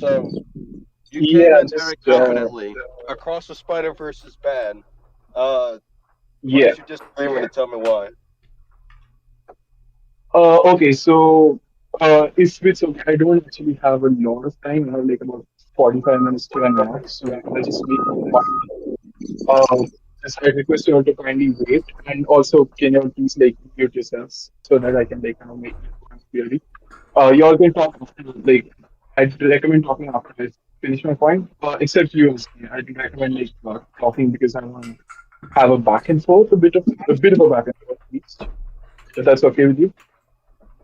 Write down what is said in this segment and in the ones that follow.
So you came Yeah, in very just confidently. Across the Spider-Verse is bad. Why yeah. don't you disagree with me and tell me why? Okay, so if it's okay, I don't actually have a lot of time. I have like about 45 minutes to an hour, so I'll just make my point. Uh, just I request you all to kindly wait, and also can you all please like mute yourselves so that I can like make my point clearly. You all can talk after, like I'd recommend talking after I finish my point. Except you, I'd recommend like talking because I want to have a back and forth, a bit of a back and forth, at least. If that's okay with you.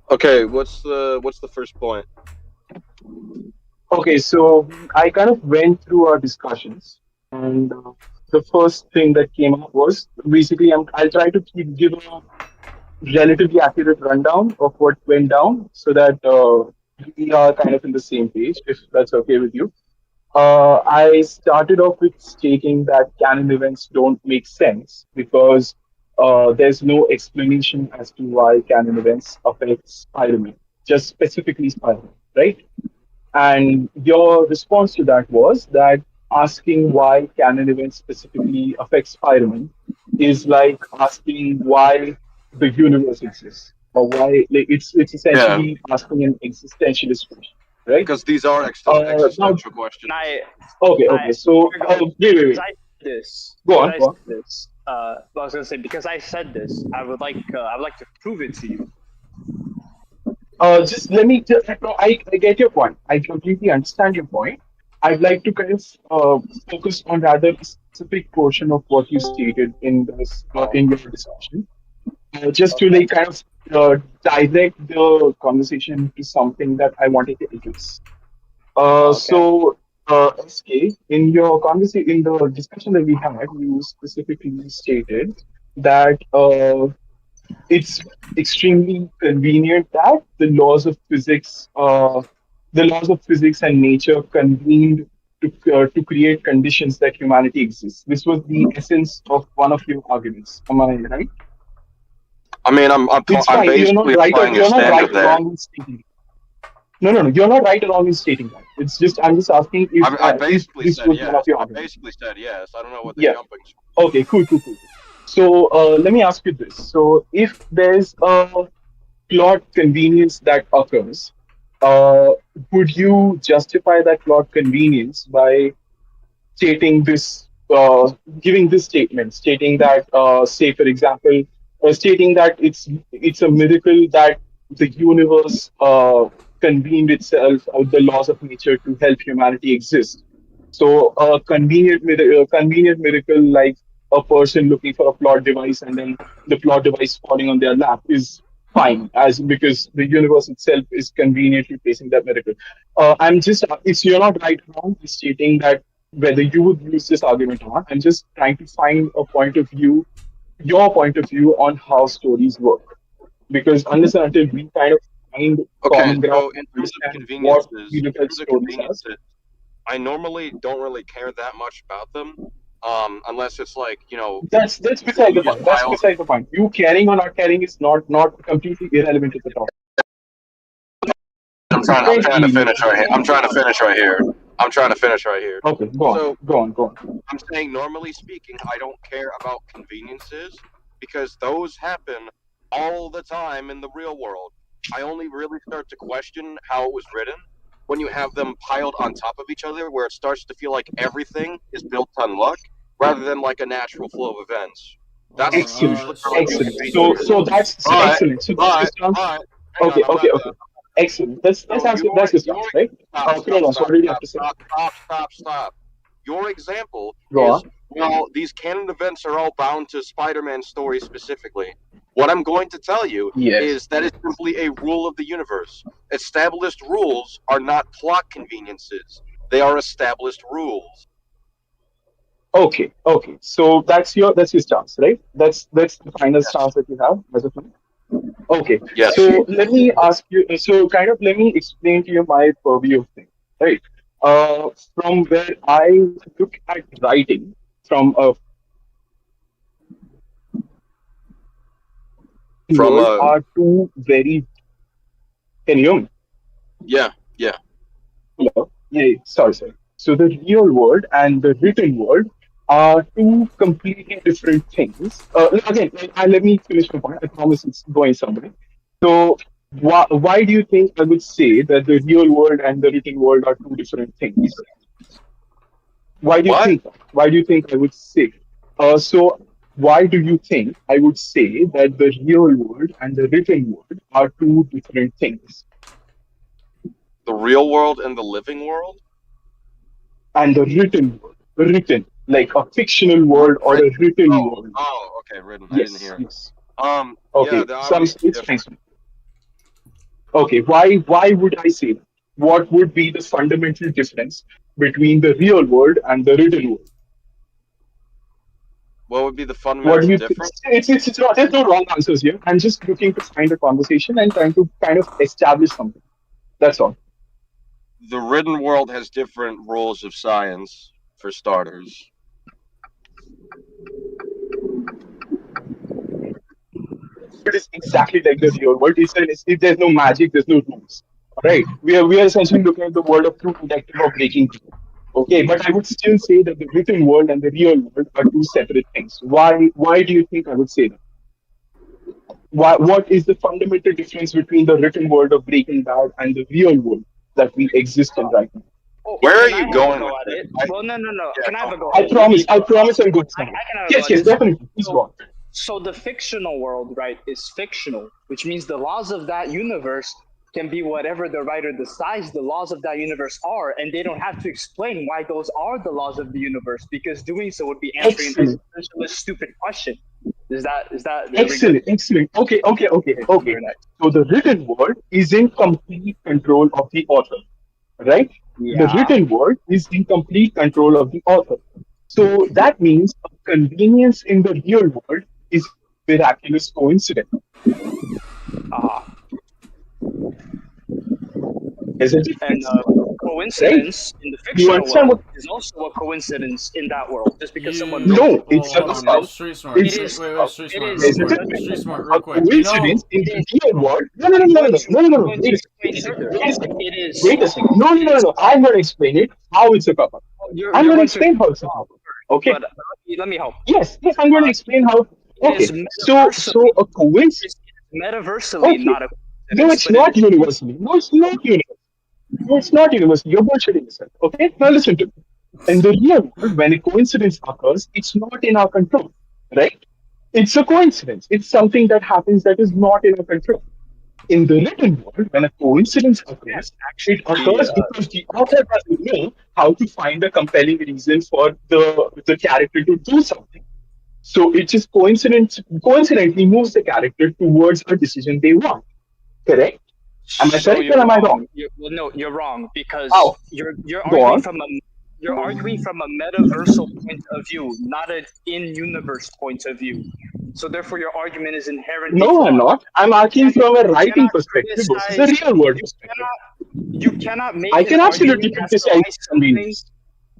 Okay, what's the first point? Okay, so I kind of went through our discussions, and the first thing that came up was basically I'll try to give a relatively accurate rundown of what went down so that we are kind of in the same page, if that's okay with you. I started off with stating that canon events don't make sense because there's no explanation as to why canon events affect Spider-Man, just specifically Spider-Man, right? And your response to that was that asking why canon events specifically affect Spider-Man is like asking why the universe exists or why like it's Yeah, essentially asking an existentialist question, right? because these are Now, existential questions. And okay. So wait. because I said this, Go on, go on. I was gonna say because I said this, I would like to prove it to you. Just let me. No, I get your point. I completely understand your point. I'd like to kind of focus on rather a specific portion of what you stated in this in your discussion, just to Okay. like kind of direct the conversation to something that I wanted to address. Okay. SK, in your conversation, in the discussion that we had, you specifically stated that it's extremely convenient that the laws of physics and nature convened to create conditions that humanity exists. This was the essence of one of your arguments. Am I right? I mean, It's I'm fine. You're not basically right. applying a You're not standard right or there. wrong in stating. No. You're not right or wrong in stating that. It's just I'm just asking I if basically this said was one of yes. your I arguments. basically said yes. I don't know what the Yeah. jumping. Okay. Cool. So let me ask you this. So if there's a plot convenience that occurs, uh, would you justify that plot convenience by stating this, giving this statement, stating that, say, for example, stating that it's a miracle that the universe convened itself out the laws of nature to help humanity exist. So a convenient miracle like a person looking for a plot device and then the plot device falling on their lap is fine, as because the universe itself is conveniently placing that miracle. I'm just it's you're not right or wrong in stating that whether you would use this argument or not. I'm just trying to find a point of view, your point of view on how stories work, because unless and until we kind of find Okay, common ground so and understand what we in look at terms of stories as. conveniences, I normally don't really care that much about them, unless it's like That's beside the you just point. That's pile. beside the point. You caring or not caring is not completely irrelevant to the topic. I'm Depends trying to really. finish right here. I'm trying to finish right here. I'm trying to finish right here. Okay, So go on. I'm saying, normally speaking, I don't care about conveniences because those happen all the time in the real world. I only really start to question how it was written when you have them piled on top of each other, where it starts to feel like everything is built on luck rather than like a natural flow of events. That's Excellent, usually where I feel excellent. So conveniences. that's so But, excellent. So that's your stance. but, hang on, I'm not Okay. done. Excellent. That's So that's your stance, right? Kronos, what did you have to say? stop. Your example Go is, on. well, these canon events are all bound to Spider-Man stories specifically. What I'm going to tell you Yes. is that it's simply a rule of the universe. Established rules are not plot conveniences. They are established rules. Okay. So that's your stance, right? That's the final Yes. stance that you have as of now. Okay. Yes. So let me ask you. So kind of let me explain to you my purview of things, right? From where I look at writing from a From world are two very. Can you hear me? yeah, yeah. Hello. sorry. So the real world and the written world are two completely different things. Again, let me finish my point. I promise it's going somewhere. So why do you think I would say that the real world and the written world are two different things? Why do you What? think that? Why do you think I would say? So why do you think I would say that the real world and the written world are two different things? The real world and the living world? And the written world, written, like a fictional world or a Written. written Oh, world. oh, okay, written. I didn't Yes, hear it. yes. Yeah, Okay, they're some obviously it's different. fine. Okay, why would I say that? What would be the fundamental difference between the real world and the written world? What would be the What do fundamental you think? difference? It's not, there's no wrong answers here. I'm just looking to find a conversation and trying to kind of establish something. That's all. The written world has different rules of science, for starters. It is exactly like the real world. There's no magic, there's no rules. Right? We are essentially looking at the world of true detective or breaking through. Okay, but I would still say that the written world and the real world are two separate things. Why do you think I would say that? What is the fundamental difference between the written world of Breaking Bad and the real world that we exist in right now? Oh, Where are can I you have going a go with at this? it? Well, no. Yeah, Can I have a go I at it? promise I'm good. I can have a Yes, go at this. definitely. Please go on. So the fictional world, right, is fictional, which means the laws of that universe can be whatever the writer decides the laws of that universe are, and they don't have to explain why those are the laws of the universe, because doing so would be answering Excellent. a stupid question. Is that Excellent. Okay. Very nice. So the written word is in complete control of the author, right? The Yeah. written word is in complete control of the author. So that means a convenience in the real world is miraculous coincidence, Uh, isn't it? and Right? coincidence in the You fictional understand world what? is also a coincidence in that world. Just because someone You, wrote No, it. it's hold a on, Street Smart. it's It is. Wait, Street It Smart, is. real there's a quick. difference. Street Smart, A real quick. You coincidence know, in It the is. real world. No. I'm going to Wait a explain second. further. Wait a second. It is. Wait a second. It is. No. I'm going to explain it how it's a couple. I'm You're going to going to explain how it's a couple. Okay. but let me help. Yes. I'm going to explain how. It is Okay. So a coincidence. it's metaversally Okay. not a No, coincidence, it's but it not universally. No, it's not universal. No, it's not universal. You're bullshitting yourself. Okay. Now listen to me. In the real world, when a coincidence occurs, it's not in our control, right? It's a coincidence. It's something that happens that is not in our control. In the written world, when a coincidence occurs, it occurs because the author doesn't know how to find a compelling reason for the character to do something. So it just coincidentally moves the character towards a decision they want. Correct? Am I so correct you're or am I wrong. wrong? You're wrong because How? you're Go arguing on. from a metaversal point of view, not an in-universe point of view. So therefore, your argument is inherently No, flawed. I'm not. I'm arguing from a writing cannot perspective versus a criticize- real world You perspective. cannot make I an can absolutely argument as to criticize why something. convenience.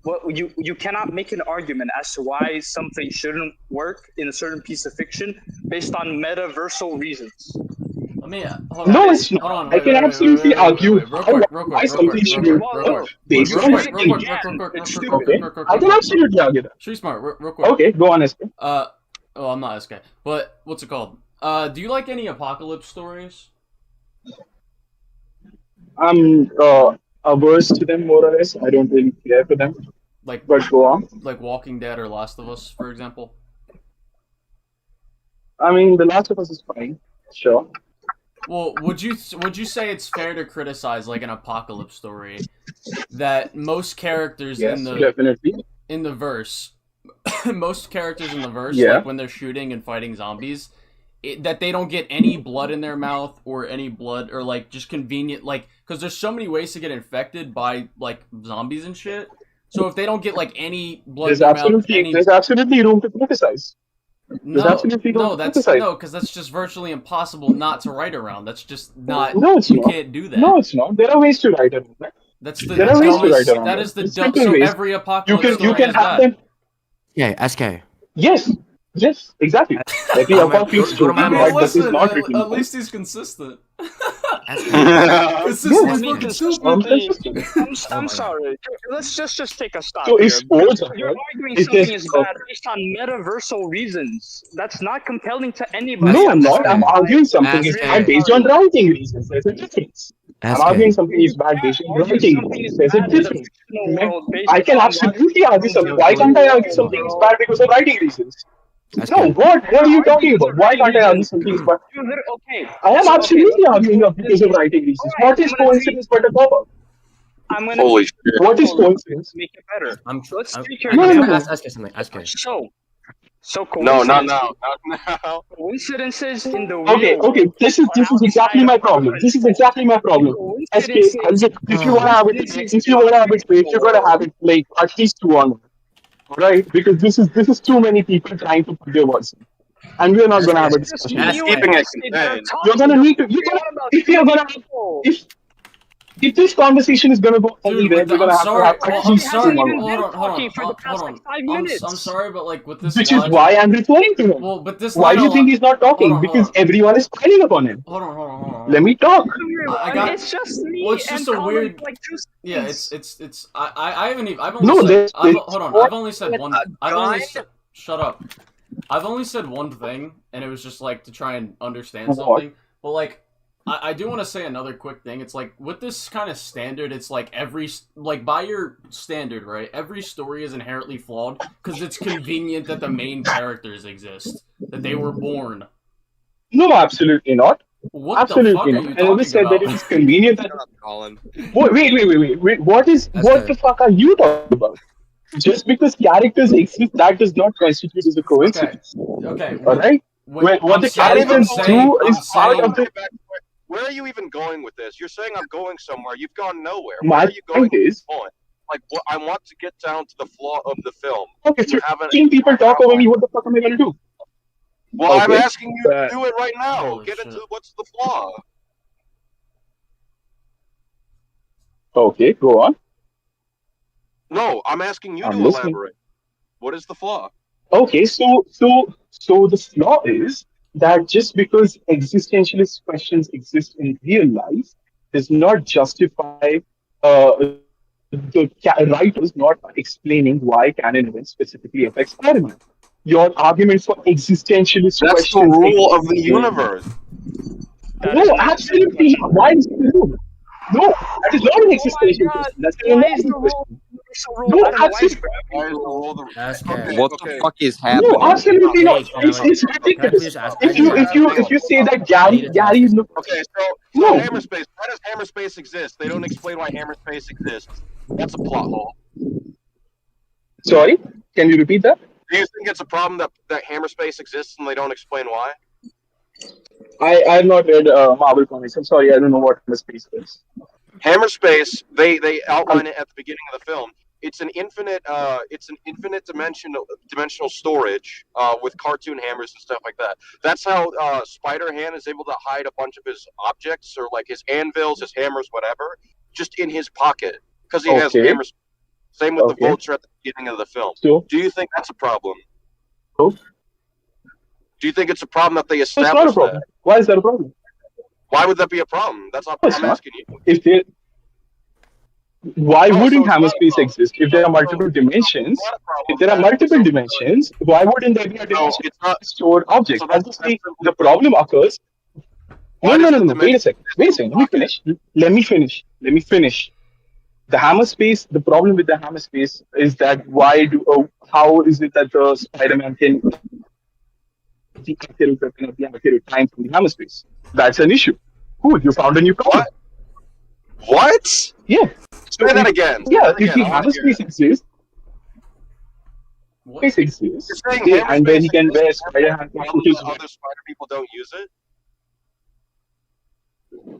Well, you cannot make an argument as to why something shouldn't work in a certain piece of fiction based on metaversal reasons. let me, hold on. No, it's Hold not. on, I can absolutely argue Real quick, why something shouldn't work based on real convenience. quick. Okay, I can absolutely argue that. Street Smart, real quick. Okay, go on, SK. Oh, I'm not SK. But what's it called? Do you like any apocalypse stories? I'm averse to them more or less. I don't really care for them. Like, But go on. like Walking Dead or Last of Us, for example. I mean, The Last of Us is fine. Sure. Well, would you say it's fair to criticize like an apocalypse story that most characters Yes, in the definitely. verse, most characters in the verse, Yeah. like when they're shooting and fighting zombies, that they don't get any blood in their mouth or any blood or like just convenient, like, because there's so many ways to get infected by like zombies and shit. So if they don't get like any blood in their mouth, There's absolutely room to criticize. There's absolutely no criticize. because that's just virtually impossible not to write around. That's just not. No, it's you not. can't do that. No, it's not. There are ways to write around that. That's the There are ways to dumbest. write around That it. is the There's dumb. simple So ways. every You apocalypse can story have is that. them. Yeah, SK. Yes, exactly. Every Go to apocalypse my story I mean, mom. that is listen, not written. at least he's consistent. Ask This is Yeah, I mean, fucking consistently, stupid. I'm my sorry. Let's just take a stop So here. if sports You're are arguing if something there's is bad based on metaversal reasons. That's not compelling to anybody. no, I'm I'm not. sorry. I'm arguing something Ask is really bad him. based on sorry. writing reasons. There's a difference. I'm Ask arguing him. something is bad based on Argue writing something reasons. is There's a bad in the difference. fictional world based I can on absolutely argue something. logic Why in can't the I argue world, something is bro. bad because of writing reasons? Ask No, him. what are you talking about? Why can't I argue something is bad? Okay. I am So, okay, absolutely let's arguing do because of writing reasons. Alright, What is I'm gonna coincidence but a cop-out? I'm gonna Holy shit. What is coincidence? make it better. I'm. Let's I'm, take your No, no, I'm no. gonna ask him something. Ask him. So No, not coincidence, now. Not now. coincidences in the Okay, real okay. world This is exactly my problem. This is exactly my problem. SK, if you wanna have it, if you wanna have it, if you're gonna have it like at least two on, right? Because this is too many people trying to put their voice in, and we're not gonna have a discussion. Ask him. Keeping it contained. You're gonna need to. If you're gonna if this conversation is gonna go Dude, anywhere, with the, we're gonna I'm have sorry. to have Well, at I'm least sorry. two on. even Hold been on, hold talking on, for the past, hold like, on. 5 I'm minutes. sorry, but like with this Which is logic, why I'm referring to him. well, but this Why line do you of think he's not talking? hold on, Because everyone is piling upon him. hold on. Let me talk. I got. It's just me Well, it's just and a Colin weird. for like 2 Yeah, seconds. it's. I haven't even. I've only No, said. there's Hold on. I've only said one. I've only. Shut up. I've only said one thing, and it was just like to try and understand What? something. But like, I do want to say another quick thing. It's like with this kind of standard, it's like by your standard, right? Every story is inherently flawed because it's convenient that the main characters exist, that they were born. No, absolutely not. What Absolutely the fuck not. are you I never talking said about? that it is convenient. Shut up, Colin. Wait. What That's the fuck are you talking about? Just because characters exist, that does not constitute as a coincidence. Okay. Alright? What I'm the saying- characters I'm saying- do I'm is part saying- of the. Where are you even going with this? You're saying I'm going somewhere. You've gone nowhere. Where My are you going point is, with this point? Like, what, I want to get down to the flaw of the film. okay, You haven't. 15 people talk over me, what the fuck am I gonna do? Well, I'm Okay. asking you to do it right now. Holy Get shit. into what's the flaw. Okay, go on. No, I'm asking you I'm to listening. elaborate. What is the flaw? Okay, so the flaw is that just because existentialist questions exist in real life does not justify the writers not explaining why canon events specifically affect Spider-Man. Your argument for existentialist That's questions. the rule of the exist. universe. No, absolutely not. Why is it the rule? No, that is not an existential God. question. That's an Why is emotional the question. rule universal rule? No, I don't know why it's absolutely. Why is the rule the Ask Okay. him. What the fuck is happening? No, absolutely not. Wait, can I It's please ridiculous. ask- If you say that Gary look. Okay, so No. Hammerspace. Why does Hammerspace exist? They don't explain why Hammerspace exists. That's a plot hole. Sorry, can you repeat that? Do you think it's a problem that Hammerspace exists and they don't explain why? I have not read Marvel comics. I'm sorry, I don't know what the space is. Hammerspace, they outline it at the beginning of the film. It's an infinite dimensional storage with cartoon hammers and stuff like that. That's how Spider-Man is able to hide a bunch of his objects or like his anvils, his hammers, whatever, just in his pocket because he has Okay. hammers. Same with the Okay. Vulture at the beginning of the film. So Do you think that's a problem? No. Do you think it's a problem that they it's not a established problem. that? Why is that a problem? Why would that be a problem? That's not No, it's I'm not. asking you. If they, why No, so wouldn't it's not a Hammerspace problem. exist? If there are multiple It's dimensions, not a problem. if there are multiple dimensions, why wouldn't there be a No, dimension it's not. to store objects? So that's- Obviously, that's the problem occurs. Why No. does the Wait a second. Let me finish. The Hammerspace. The problem with the Hammerspace is that how is it that the Spider-Man can the accurate weapon at the accurate time from the Hammerspace? That's an issue. Cool, you found a new problem. What? Yeah. Say that again. Say Yeah, that if again. the I wanna hear Hammerspace exists, What? space exists. You're saying Yeah, and then he Hammerspace can wear exists, Spider-Man and put his other Spider people don't use it?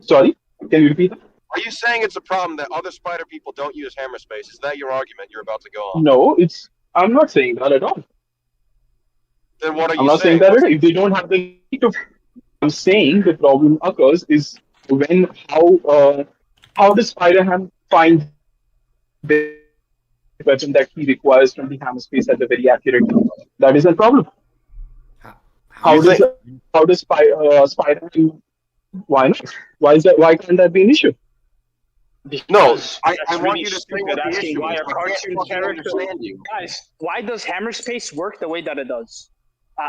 Sorry, can you repeat that? Are you saying it's a problem that other Spider people don't use Hammerspace? Is that your argument you're about to go on? No, I'm not saying that at all. Then what are you I'm not saying that What's- at all. If they don't have the need to, I'm saying the problem occurs is when how does Spider-Man find the weapon that he requires from the Hammerspace at the very accurate time? That is a problem. How does Spider-Man Why not? Why is that? Why can't that be an issue? Because I that's want really you to say stupid what the asking issue why is. a I can't cartoon fucking character. understand you. Guys, why does Hammerspace work the way that it does?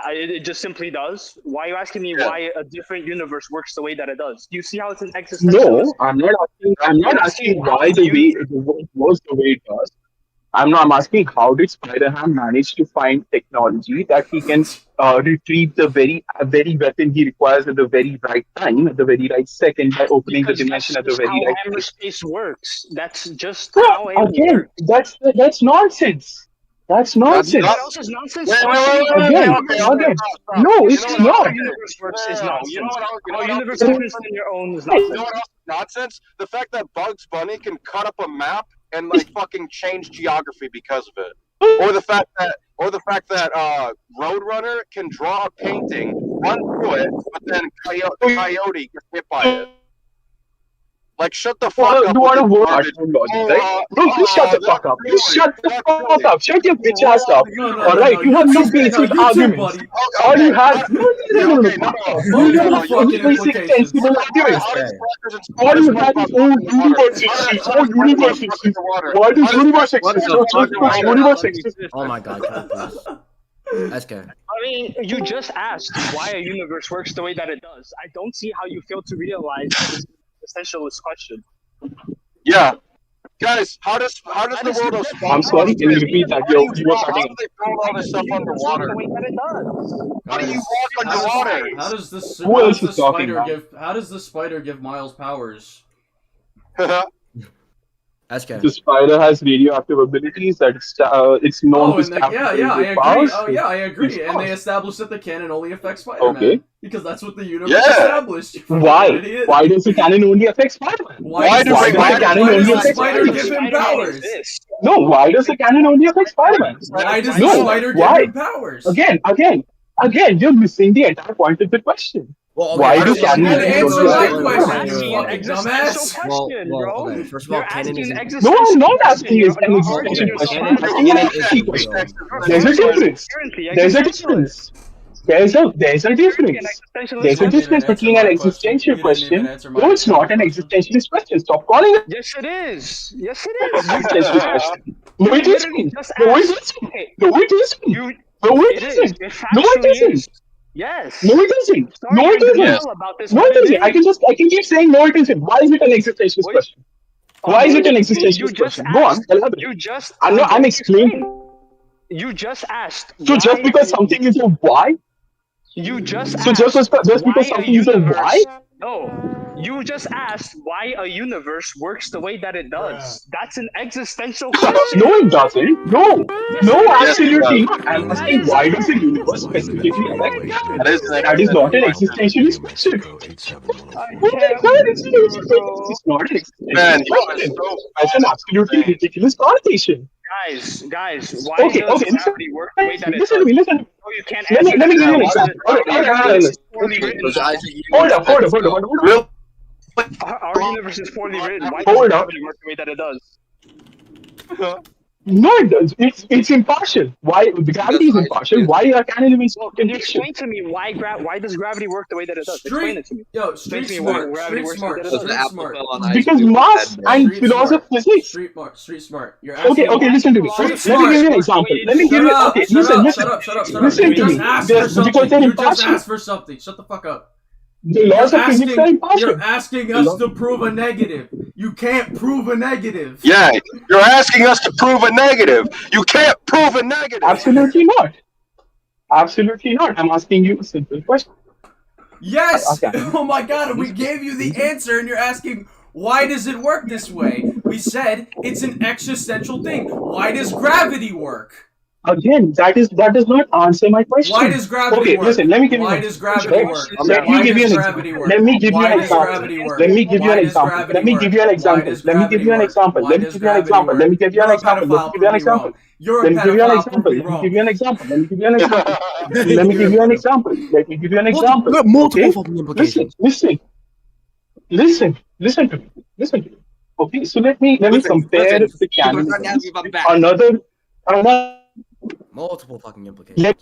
It just simply does. Why are you asking me Yeah. why a different universe works the way that it does? Do you see how it's an existentialist? No, I'm not asking. I'm not You're asking asking how why the you- way it was the way it was. I'm asking how did Spider-Man manage to find technology that he can retrieve the very weapon he requires at the very right time, at the very right second, by opening the Because dimension that's at the just very how right time. Hammerspace works. That's just Well, how it again, works. that's nonsense. That's That's not. nonsense. What else is nonsense? Wait, Questioning how Again, the universe again, works. no, You it's know what Questioning how not. our universe works is No, nonsense. you know what else- you know Our what else universe is is nonsense? on your own is You know nonsense. what else is nonsense? The fact that Bugs Bunny can cut up a map and like fucking change geography because of it, or the fact that Roadrunner can draw a painting, run through it, but then Coyote gets hit by it. Like, shut the fuck up You with want to this work garbage. logic, right? Bro, please shut the fuck up. Please shut the That's fuck silly. up. Shut your bitch ass up. No, All right, you have no basic you too, arguments. buddy. All you Okay, have, no, okay, fuck no, off. no, You no, don't no, have you any fucking basic implications. sensible arguments. How does Crackers and All you have is all SpongeBob universe fuck exists. underwater? All universe exists. Why does universe What exist? the So fuck? just Why put does universe nothing exists. exist? Oh my god, cut, please. SK. I mean, you just asked why a universe works the way that it does. I don't see how you fail to realize that this is an essentialist question. Yeah. Guys, how does the world of SpongeBob I'm sorry, can you repeat that? How do you You were how cutting do they build all this stuff underwater? The way that it does. How do you Guys, walk underwater? How does this? Who How else does is the talking, spider man? give? How does the spider give Miles powers? SK. The spider has radioactive abilities that it's known Oh, to and stab yeah, people I with agree. powers. Oh, yeah, I agree. It's And they fine. established that the canon only affects Spider-Man Okay. because that's what the universe Yeah. established. you fucking Why? idiot. Why does the canon only affect Spider-Man? Why do Why we- does why the do- canon why only does the affect spider Spider-Man? give him Spider-Man powers? exists. No, why does the canon only affect Spider-Man? Why does No, the spider give why? him powers? Again, you're missing the entire point of the question. Well, Why how do does canon Spider-Man only answer affect that Spider-Man? question, Asking you an fucking existential dumbass. question, Well, bro. okay. First of all, You're canon asking isn't. an No, existential I'm not question. asking you You're an existential arguing question. yourself. I'm asking an actual question. There's a difference. There's a difference. There's a difference. There's a difference between an existential question. No, it's not an existentialist question. Stop calling it Yes, it is. Yes, it is. an existentialist question. No, it You literally isn't. just No, it asked. isn't. Okay, No, it isn't. you. No, it It is. isn't. It No, it factually isn't. is. Yes. No, it isn't. Sorry No, it to isn't. dwell about this, No, but it isn't. is. I can keep saying no, it isn't. Why is it an existentialist Wait. question? Why is it an You existentialist just question? Go on, asked. elaborate. You just. I'm not. I'm going to explaining. explain. You just asked. So just why because a- something is a why, You just so asked. just because why something is a universe- why, No. You just asked why a universe works the way that it does. That's an existential question. no, it doesn't. No, absolutely Yes, not. I'm asking why does the universe specifically affect? That is an That is not an existentialist question. Oh my God, it's not an Man, existentialist you are question. so That's an absolutely insane. ridiculous connotation. Guys, why Okay, does okay, listen, gravity work the way that it listen does? to me, listen. No, you can't Let me answer give you an that. example. It's poorly written. Because Isaac, you Hold know up, hold up, hold up, that- hold up. Real Our universe is poorly written. Why Hold does up. gravity work the way that it does? No, it does. It's impartial. Why the gravity is impartial? Why are canon even so Can you impartial? explain to me why does gravity work the way that it does? Explain it to me. Yo, street Makes me smart, wonder why street gravity smart, works Does the the street apple smart. fell on Isaac? Because Newton's mass head, and Street laws of smart. physics. Street smart. You're Okay, asking. okay, listen to me. Street Let me smart. give you an example. Let me give Shut you. up, Okay, shut listen, up, listen. shut up, shut up, shut up. Listen You to just me. asked They're- for because something. they're You just impartial. asked for something. Shut the fuck up. The laws of physics are impartial. You're asking us to prove a negative. You can't prove a negative. Yeah, you're asking us to prove a negative. You can't prove a negative. Absolutely not. Absolutely not. I'm asking you a simple question. Yes! Okay. Oh my god, we gave you the answer and you're asking, why does it work this way? We said it's an existential thing. Why does gravity work? Again, that does not answer my question. Why does gravity Okay, work? listen, let me give you Why an does gravity work? Let Why me give you does an gravity example. work? Let me give you Why an does example. gravity work? Let me give you Why an does example. gravity Let me work? give you an Why example. does Let me give you an gravity example. work? Let me Why give you an does example. gravity Let me give you an work? example. Let me give you an example. You're a Let me give you an pedophile. example. Prove me Let me wrong. give you an example. Let me give you an example. Let me give you an example. Let me give you an example. Multiple Okay? fucking Listen, implications. listen to me. Listen to me. Okay, so let me compare the canon with another. Multiple fucking implications. Let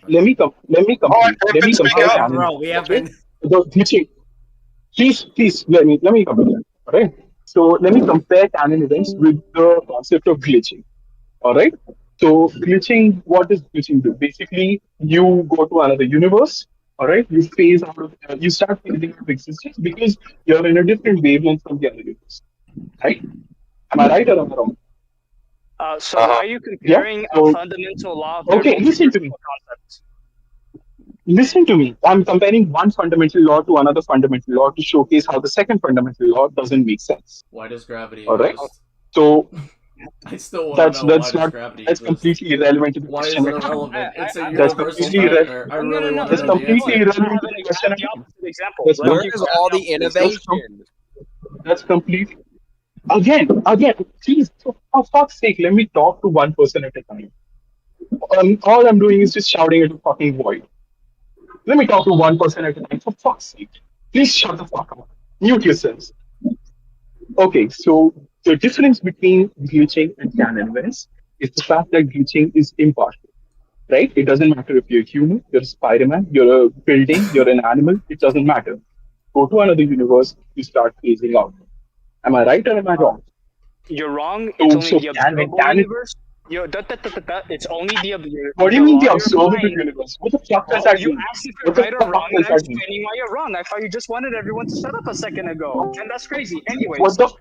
let me complete. Let me Griffin, speak compare up. canon. Bro, we have been. The glitching. Please let me complete. All right. So let me compare canon events with the concept of glitching. All right. So glitching, what does glitching do? Basically, you go to another universe. All right. You phase out of. You start phasing out of existence because you're in a different wavelength from the other universe. Right? Am I right or am I wrong? So Uh-huh. why are you comparing a So- fundamental law of Okay, listen to me. concepts? Listen to me. I'm comparing one fundamental law to another fundamental law to showcase how the second fundamental law doesn't make sense. Why does gravity All right. exist? So I still want to know that's why does not gravity that's exist. completely irrelevant to the Why is question. it irrelevant? It's a That's universal completely nightmare. I really want to That's know the completely answer. irrelevant to the question. The opposite example. That's Let me Where give is you all the example. innovation? That's complete. Again. Please, for fuck's sake, let me talk to one person at a time. All I'm doing is just shouting at a fucking void. Let me talk to one person at a time. For fuck's sake, please shut the fuck up. Mute yourselves. Okay, so the difference between glitching and canon events is the fact that glitching is impartial, right? It doesn't matter if you're a human, you're a Spider-Man, you're a building, you're an animal, it doesn't matter. Go to another universe, you start phasing out. Am I right or am I wrong? You're wrong. So- It's only so the canon- observable canon- universe. It's only the observable. What do you mean the observable universe? What the fuck does that You mean? asked if What you're the right or fuck wrong, and does I'm that mean? explaining why you're wrong. I thought you just wanted everyone to shut up a second ago, and that's crazy. Anyways, What the fuck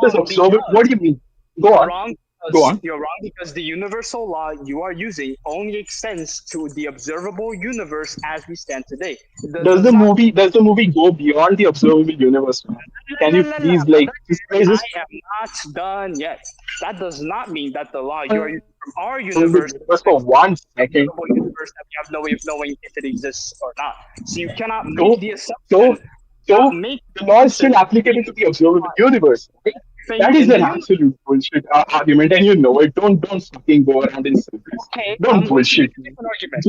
does wrong observable? What do you mean? Go You're on. wrong. Go on. You're wrong because the universal law you are using only extends to the observable universe as we stand today. It Does the not- movie go beyond the observable universe, man? Can you please displace this? I am not done yet. That does not mean that the law you are using from our universe Just for 1 second. observable universe that we have no way of knowing if it exists or not. So you cannot So- make the assumption. So make the law is still applicable to the observable universe. Right? That is an absolute bullshit argument, and you know it. Don't fucking go around in circles. Okay, Don't I'm going to bullshit make a me. different argument.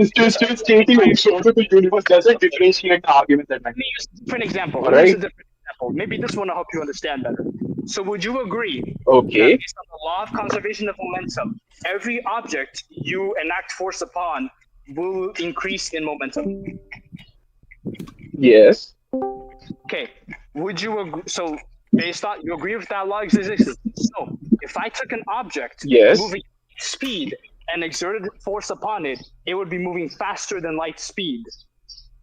Just stating observable universe doesn't differentiate the argument that I Let me use a different example. All Let me use a right. different example. Maybe this one will help you understand better. So would you agree Okay. that based on the law of conservation of momentum, every object you enact force upon will increase in momentum? Yes. Okay. Would you agree? So based on you agree with that law exists. So if I took an object Yes. moving at speed and exerted force upon it, it would be moving faster than light speed.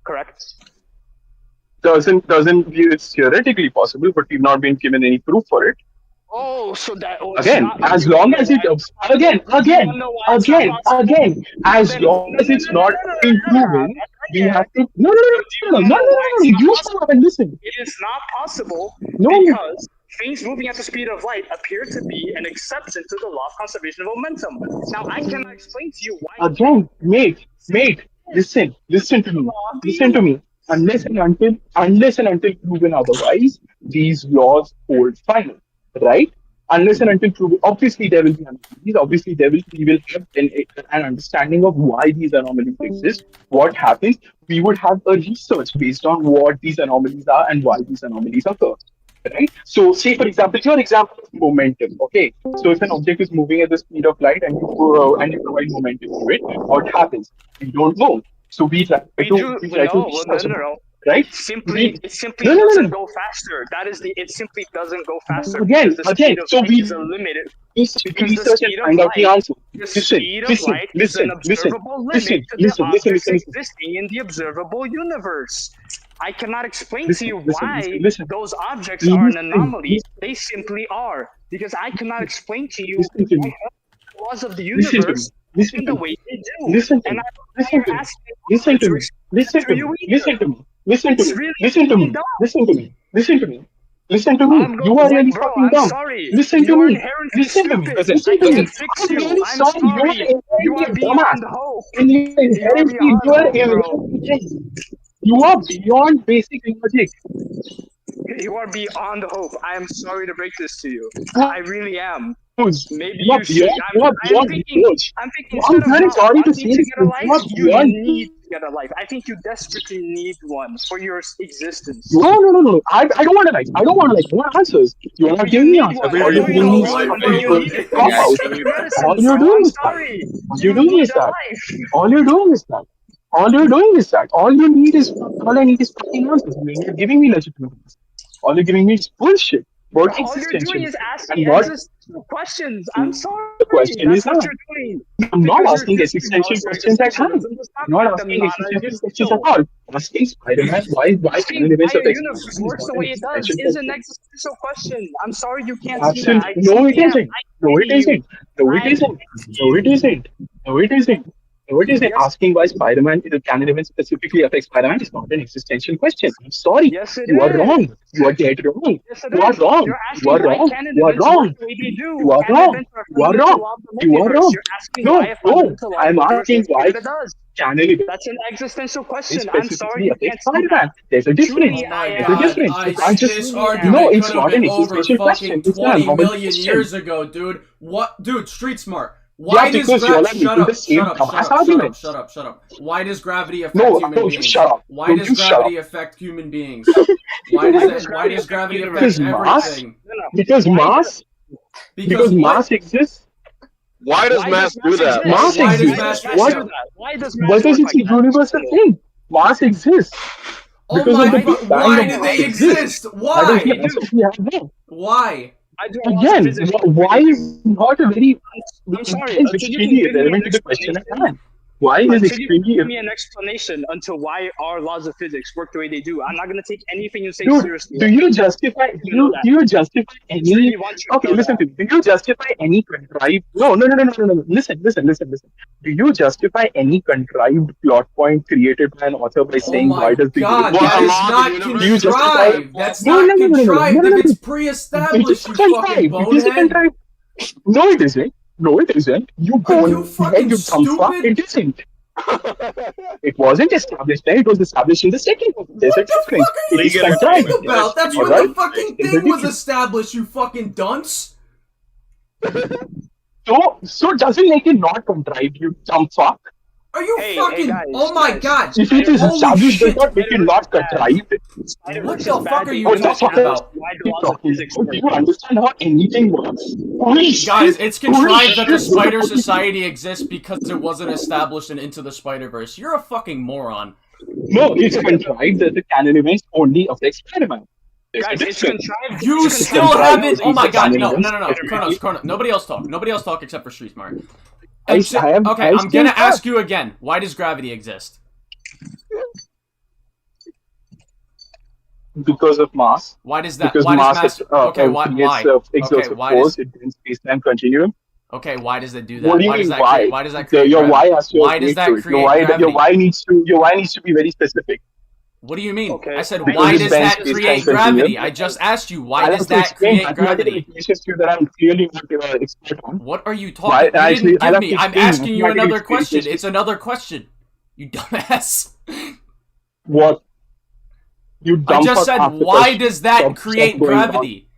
Correct? Doesn't it's theoretically possible, but we've not been given any proof for it. Oh, so that Again, as long as it again, as long as it's not been proven, we have to. No. You shut up and listen. It is not possible No. because things moving at the speed of light appear to be an exception to the law of conservation of momentum. Now, I cannot explain to you why. Again, mate, listen to me. Unless and until proven otherwise, these laws hold final, right? Unless and until proven, obviously there will be anomalies. Obviously, we will have an understanding of why these anomalies exist. What happens? We would have a research based on what these anomalies are and why these anomalies occur. Right? So, say for example, your example of momentum. Okay, so if an object is moving at the speed of light and you provide momentum to it, what happens? We don't know. So we try to research about it, right? It simply No. doesn't go faster. It simply doesn't go faster. Again, because the speed of so light we is limited. we Because the research and speed of find out the light- answer. The speed of light is an observable limit to the objects existing in the observable universe. I cannot explain to you why those objects are an anomaly. They simply are. Because I cannot explain to you Listen to me. the laws of the Listen to me. universe Listen in to the me. way they do. Listen to And me. I don't Listen to me. ask you Listen to to me. Listen to me. you either. Listen to me. Listen to It's me. really Listen to me. dumb. Listen to me. Listen to me. Listen to me. I'm You are really bro, fucking I'm dumb. sorry. Listen to You are me. inherently Listen to me. stupid. Listen I to me. can't fix I'm you. really I'm sorry. sorry. You are You are inherently a dumbass. beyond hope. And you are inherently beyond hope, you are beyond basic logic. You are beyond hope. I am sorry to break this to you. I really am. Maybe You are you should. beyond reproach. I'm thinking I'm instead of very not sorry to wanting say to this, get a but life, you are you beyond. need to get a life. I think you desperately need one for your existence. No. I don't want to like. I don't want to like. I want answers. You are not giving me need answers. one. All you're Every doing is life one, but you need it. cop out. Actually, Medicine, All you're bro. doing I'm is that. sorry. All you're You doing need is a that. life. All you're doing is that. All you're doing is that. All I need is fucking answers. You're not giving me legitimate answers. All you're giving me is bullshit about All you're existential. doing is And asking what existential questions. I'm sorry. the question That's is what not. you're doing. I'm not Because asking you're existential using questions at hand. existentialism to talk I'm not about them, asking Nana. existential You're questions still at all. I'm asking Spider-Man why asking canon events why of your X-Men universe is works not the an way it does existential is an question. existential question. I'm sorry you can't see that. Absolutely. I No, it simply am. isn't. I No, it pity you. isn't. No, it I isn't. No, it isn't. No, it isn't. No, it isn't. yes, Asking why Spider-Man is a canon event specifically affects Spider-Man is not an existential question. I'm sorry. yes, it You are is. wrong. You are dead wrong. Yes, it You are is. wrong. You're You are asking why wrong. canon You are events work wrong. the way they do. You are Canon wrong. events are You are fundamental wrong. law of the You are multiverse. wrong. You're asking No, why a no. fundamental law of I'm the multiverse asking works the way why that it does. canon events That's an existential question. I'm sorry specifically you affects can't see that. Spider-Man. There's a difference. Truly, Oh my I There's a am. god, difference. You can't just this Truly am. argument no, could it's have not been an over existential fucking question. It's not a 20 normal million question. years ago, dude. What? Dude, street smart. Yeah, Why does because y'all are gravity... Shut making the up, same shut up, shut dumbass up, shut up, arguments. shut up, shut up. Why does gravity affect No, human no, you beings? shut up. Why No, does you shut up. gravity affect human beings? Why does gravity affect Because mass, everything? No, no. because Why mass, because what? mass exists. Why does mass do that? exist? Mass Why does exists. mass Why do does that? do that? Why does mass Because work it's like a that? universal thing. Mass exists. Oh Because my of the fu- Big Bang why of do mass they exists. exist? That is Why? the answer we have now. Why? I do laws of Again, physics. why is not a very I'm sorry. is Until you can extremely give me an irrelevant to the question at explanation. hand. Why is Until you extremely give me an explanation until why our laws of physics work the way they do. I'm not gonna take anything you say dude? seriously. Do you justify? know that. Do you justify I any? really want you to Okay, know listen that. to me. Do you justify any contrived? No. Listen. Do you justify any contrived plot point created by an author by Oh saying why my does the god, What, that a is law of the not universe? Do you justify- contrived. That's No, not no. contrived if it's It pre-established, is you fucking contrived. It is bonehead. contrived. No, it isn't. No, it isn't. You Are you bonehead, fucking you dumb fuck. stupid? It isn't. It wasn't established there. It was established in the second one. There's What a the fuck difference. are you It is Legal contrived. talking about? That's All when right. the fucking There's a thing was difference. established, you fucking dunce. So does it make it not contrived, you dumb fuck? Are you Hey, fucking... guys, oh my guys. god. If it is Holy established, does shit. not make it not contrived. What the fuck are you What the talking fuck about? Why are do you laws of talking physics about? work? Do you understand how anything works? Holy Guys, shit. it's contrived that the Holy Spider shit. Society exists because it wasn't established in Into the Spider-Verse. You're a fucking moron. No, it's contrived that the canon events only affect Spider-Man. There's a Guys, it's difference. contrived. You it's still contrived haven't... that oh my these god, canon no. events Kronos, nobody else talk. Nobody else talk except for Street Smart. I have- Okay, I I'm still gonna have. ask you again. Why does gravity exist? Because of mass. Why does that... Because why does mass mass... okay, why? exerts Okay, a why force does... in space-time continuum. okay, why does it do that? What do you Why does mean that why? create... why does that create Your gravity? why has to Why does that relate to it. create Your why, gravity? your why needs to be very specific. What do you mean? Okay. I said, Because why it's does been that space-time create continuum. gravity? I just asked you, why I'll does have to that explain create mathematical gravity? equations to you that I'm clearly not expert on. What are you Why- talking? You actually, didn't I'll give have me. to I'm explain asking you mathematical another question. equations. It's another question. You dumbass. What? You dumb I just fuck said, after why question. does that Stop create going on. gravity?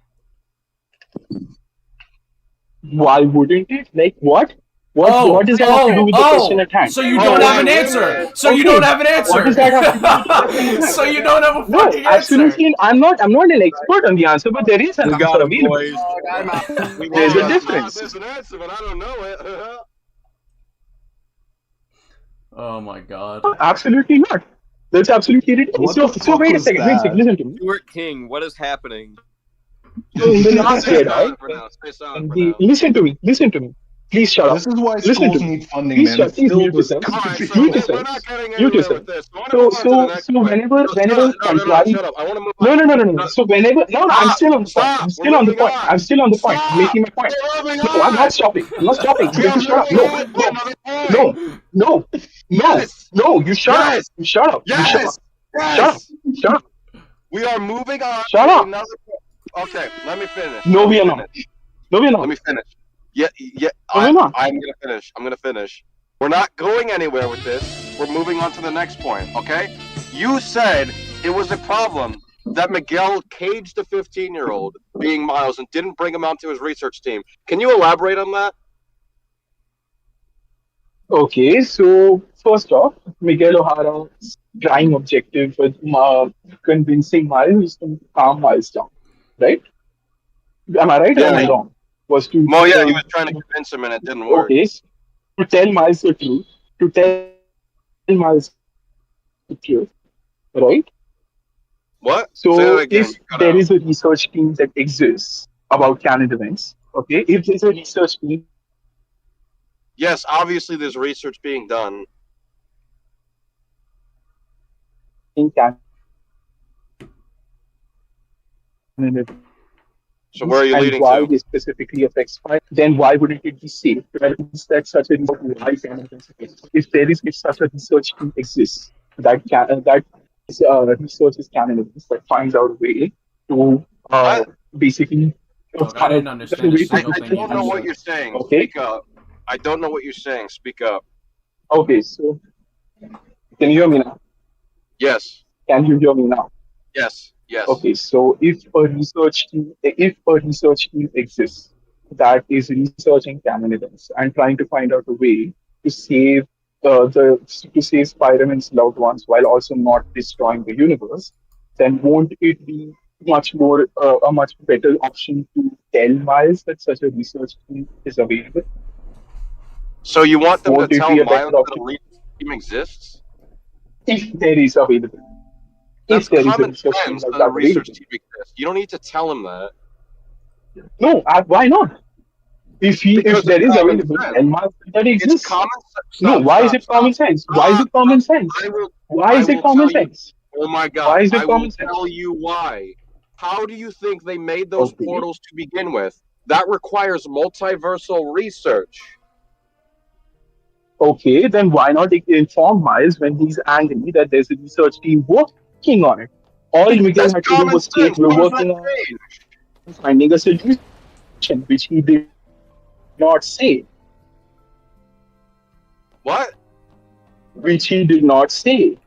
Why wouldn't it? Like what? What does that have to do with the question at hand? So you Oh, don't have an wait a answer. minute. So you Okay. don't have an answer. What does that have to do with the question at hand? So you don't have a No, fucking answer. absolutely. I'm not an expert on the answer, but there is an We answer got it, available. boys. There's a Well, difference. There's an answer, but I don't know it. Oh my god. Absolutely not. That's absolutely ridiculous. What the So fuck wait a was second. that? Listen to me. Stuart King, what is happening? So in the last Stay Jedi, silent for now. Stay silent for now. listen to me. Please shut up. This is why Listen schools to me. need funding, Please man. shut. It's Please filled mute with yourself. All right, so Mute we're yourself. not getting Mute anywhere yourself. with this. I want to move on to the next point. Whenever No, contrary. shut up. I want to move on. No. So whenever I'm still on the point. Stop. I'm still on the point. I'm still on the point. I'm making my point. We're moving No, I'm on. not stopping. I'm not stopping. We You are have to shut up. moving on to another point. No. Yes. No. You shut up. Yes. You shut up. You shut up. Yes. Shut up. Yes. Shut up. We are moving on Shut to up. another point. Okay, let me finish. No, we are not. No, we're Let not. me finish. Yeah, No, we're not. I'm gonna finish. We're not going anywhere with this. We're moving on to the next point, okay? You said it was a problem that Miguel caged a 15-year-old, being Miles, and didn't bring him onto his research team. Can you elaborate on that? Okay, so first off, Miguel O'Hara's prime objective with convincing Miles is to calm Miles down, right? Am I right or am I Yeah. wrong? Was to Oh yeah, he was trying to convince him and it didn't work. okay, to tell Miles the truth, to tell Miles the truth, right? What? Say that So again. if You cut there out. is a research team that exists about canon events, okay, if there's a research team Yes, obviously there's research being done. in canon events So where are you and leading why to? they specifically affects fire, then why wouldn't it be safe to release that such a research why canon events exist? If there is if such a research team exists that researches canon events that finds out a way to What? basically Look, I didn't there's a understand a way to single I thing you don't know just what said. you're saying. okay Speak up. I don't know what you're saying. Speak up. okay so can you hear me now? Yes. Can you hear me now? Yes. Yes. Okay, so if a research team exists that is researching canon events and trying to find out a way to save the to save Spider-Man's loved ones while also not destroying the universe, then won't it be a much better option to tell Miles that such a research team is available? So you want them to Won't it tell be a Miles better that a option research team exists? if there is available? That's If there is a common research team sense like that a that research available? team exists. You don't need to tell him that No, why not? If because it's there is common available, sense. then must that It's exists. common sense. No, Stop. why is Stop. it common Stop. sense? Why is Stop. it common Stop. sense? I will. Why I is it will common tell you. sense? Oh my Why God! is I it will common tell sense? you why. How do you think they made those Okay. portals to begin with? That requires multiversal research. Okay, then why not inform Miles when he's angry that there's a research team working on it? All Miguel That's had to do common was state sense. we're What does that working on change? finding a solution, which he did not say. What? Which he did not say.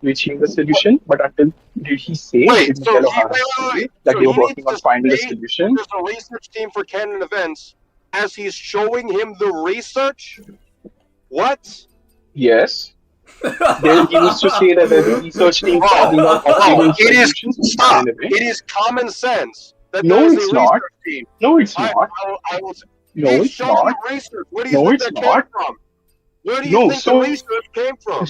Reaching the solution, but until did he say, Wait. did So Miguel he O'Hara wait, wait, say wait. that So they were he needs working to on finding a state that solution? there's a research team for canon events as he's showing him the research. What? Yes. There, he needs to say that there's a research team Bro, finding out bro, optimal it is solutions for stop. canon events. It is common sense that there No, is a it's not. research team. No, it's I, not. I will. No, He's it's showing the not. research. Where do you No, think it's that came not. from? Where do you No, think the so research came from?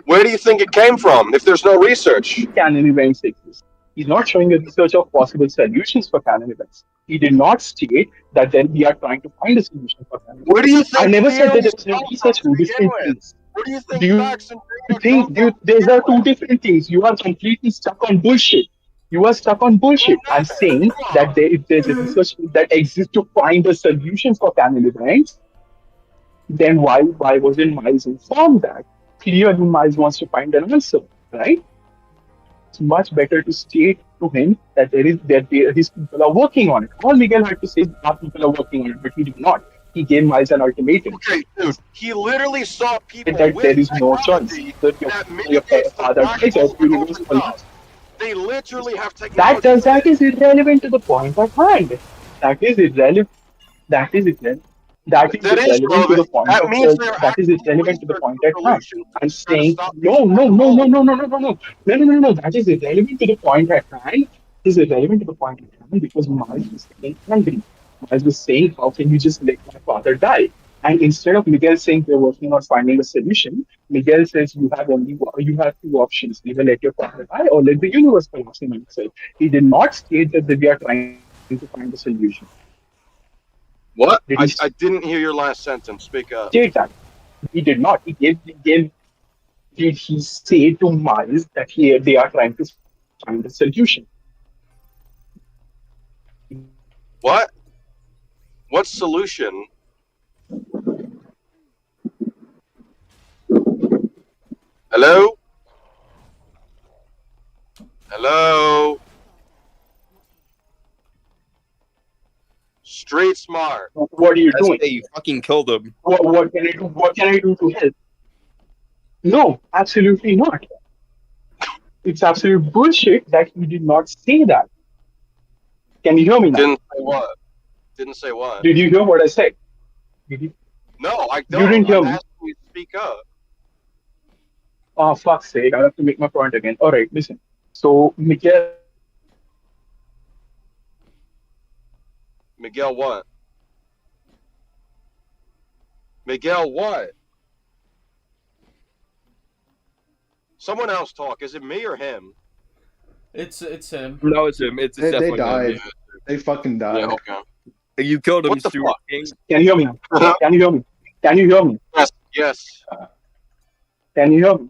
Where do you think it came from if there's no research? canon events exist. He's not showing a research of possible solutions for canon events. He did not state that then we are trying to find a solution for canon Where events. do you I think never said that there theories was no come from research, to two begin different with? things. Where do you think Do you facts and data come from to these begin are two with? different things? You are completely stuck on bullshit. You are stuck on I'm bullshit. I'm not. saying Come that on. if there's a research that exists to find a solution for canon events, then why wasn't Miles informed that? Clearly, Miles wants to find an answer, right? It's much better to state to him that his people are working on it. All Miguel had to say is our people are working on it, but he did not. He gave Miles an ultimatum. Okay, dude. He literally saw He people said that with there is no choice. technology That that your mitigates the father black dies or hole the when it universe opens up. collapses. They literally have That technology does for that this. is irrelevant to the point at hand. That is irrelevant. That is irrelevant. That is That is irrelevant to the relevant. point That of means they're that is actively irrelevant to the researching point a at hand. solution I'm to try to saying stop no, people from no, the no, no, hole. no, no, no, no, no, no, no, no, no. That is irrelevant to the point at hand. It is irrelevant to the point at hand because Miles was getting angry. Miles was saying, "How can you just let my father die?" And instead of Miguel saying they're working on finding a solution, Miguel says you have two options: either let your father die or let the universe collapse in itself. He did not state that we are trying to find a solution. What? Did he I didn't hear your last sentence. Speak up. state that? He did not. Did he say to Miles that they are trying to find a solution? What? What solution? Hello? Hello? Street smart. What are you doing? SK, you fucking killed him. What can I do? What can I do to help? No, absolutely not. It's absolute bullshit that he did not say that. Can you hear me now? Didn't say what? Didn't say what? Did you hear what I said? Did you? No, I You don't. didn't hear I'm me. asking you to speak up. Oh, fuck's sake. I have to make my point again. All right, listen. So, Miguel Miguel what? Miguel, what? Someone else talk. Is it me or him? It's him. No, it's him. It's They definitely died. him. They fucking died. Yeah, okay. You killed him, What the Stuart fuck? King. Can you hear me? Can you hear me? Can you hear me? Yes, yes, Can you hear me?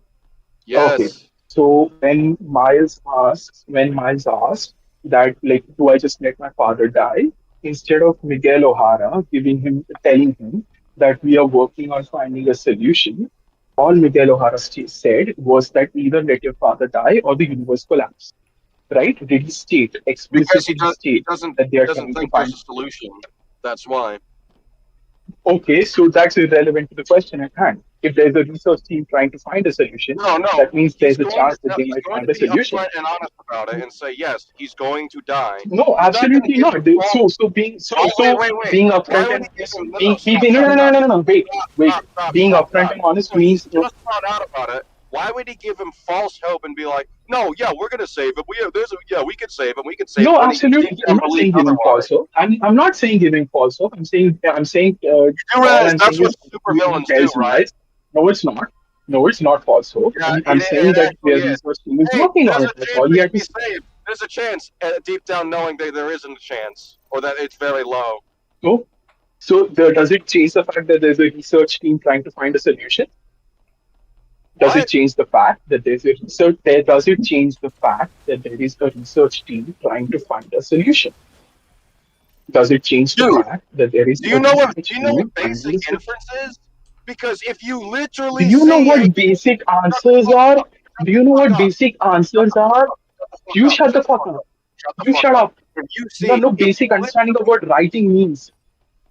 yes. Okay. So when Miles asked that, like, do I just let my father die? Instead of Miguel O'Hara telling him that we are working on finding a solution, all Miguel O'Hara said was that either let your father die or the universe collapse. Right? Did he state Because explicitly he state doesn't that they are doesn't trying to think find? there's a solution. That's why. Okay, so that's irrelevant to the question at hand. If there's a research team trying to find a solution, No, that means He's there's a going chance to that they he's might going find to a be solution. upfront and honest about it and say yes, he's going to die. No, He's not absolutely gonna not. give you false- So being Why upfront would and he give honest, him being stop, no, no, stop, no, no, no, no, wait, stop, being stop, upfront stop. and honest So he means just found out about it. Why would he give him false hope and be like, no, yeah, we're gonna save him. We could save him. We could save him. no, when he absolutely. deep I'm down not saying believes giving otherwise. false hope. I'm not saying giving false hope. I'm saying You all realize I'm that's saying what is supervillains do, tells right? Miles. No, it's not. No, it's not false hope. Yeah, I'm saying that actually their is. research team is Hey, working on there's it. a That's chance all they you can have be to say. saved. There's a chance, deep down knowing that there isn't a chance, or that it's very low. Does it change the fact that there's a research team trying to find a solution? Does What? it change the fact that there's a research? Does it change the fact that there is a research team trying to find a solution? Does it change the Dude, fact that there is Do you a know what research basic team finding a solution? inference is? Because if you Do literally you know say, what hey, basic answers are? Do you know what basic answers are? You shut the fuck up. You shut up. If you You see, have no if basic you understanding of what writing means.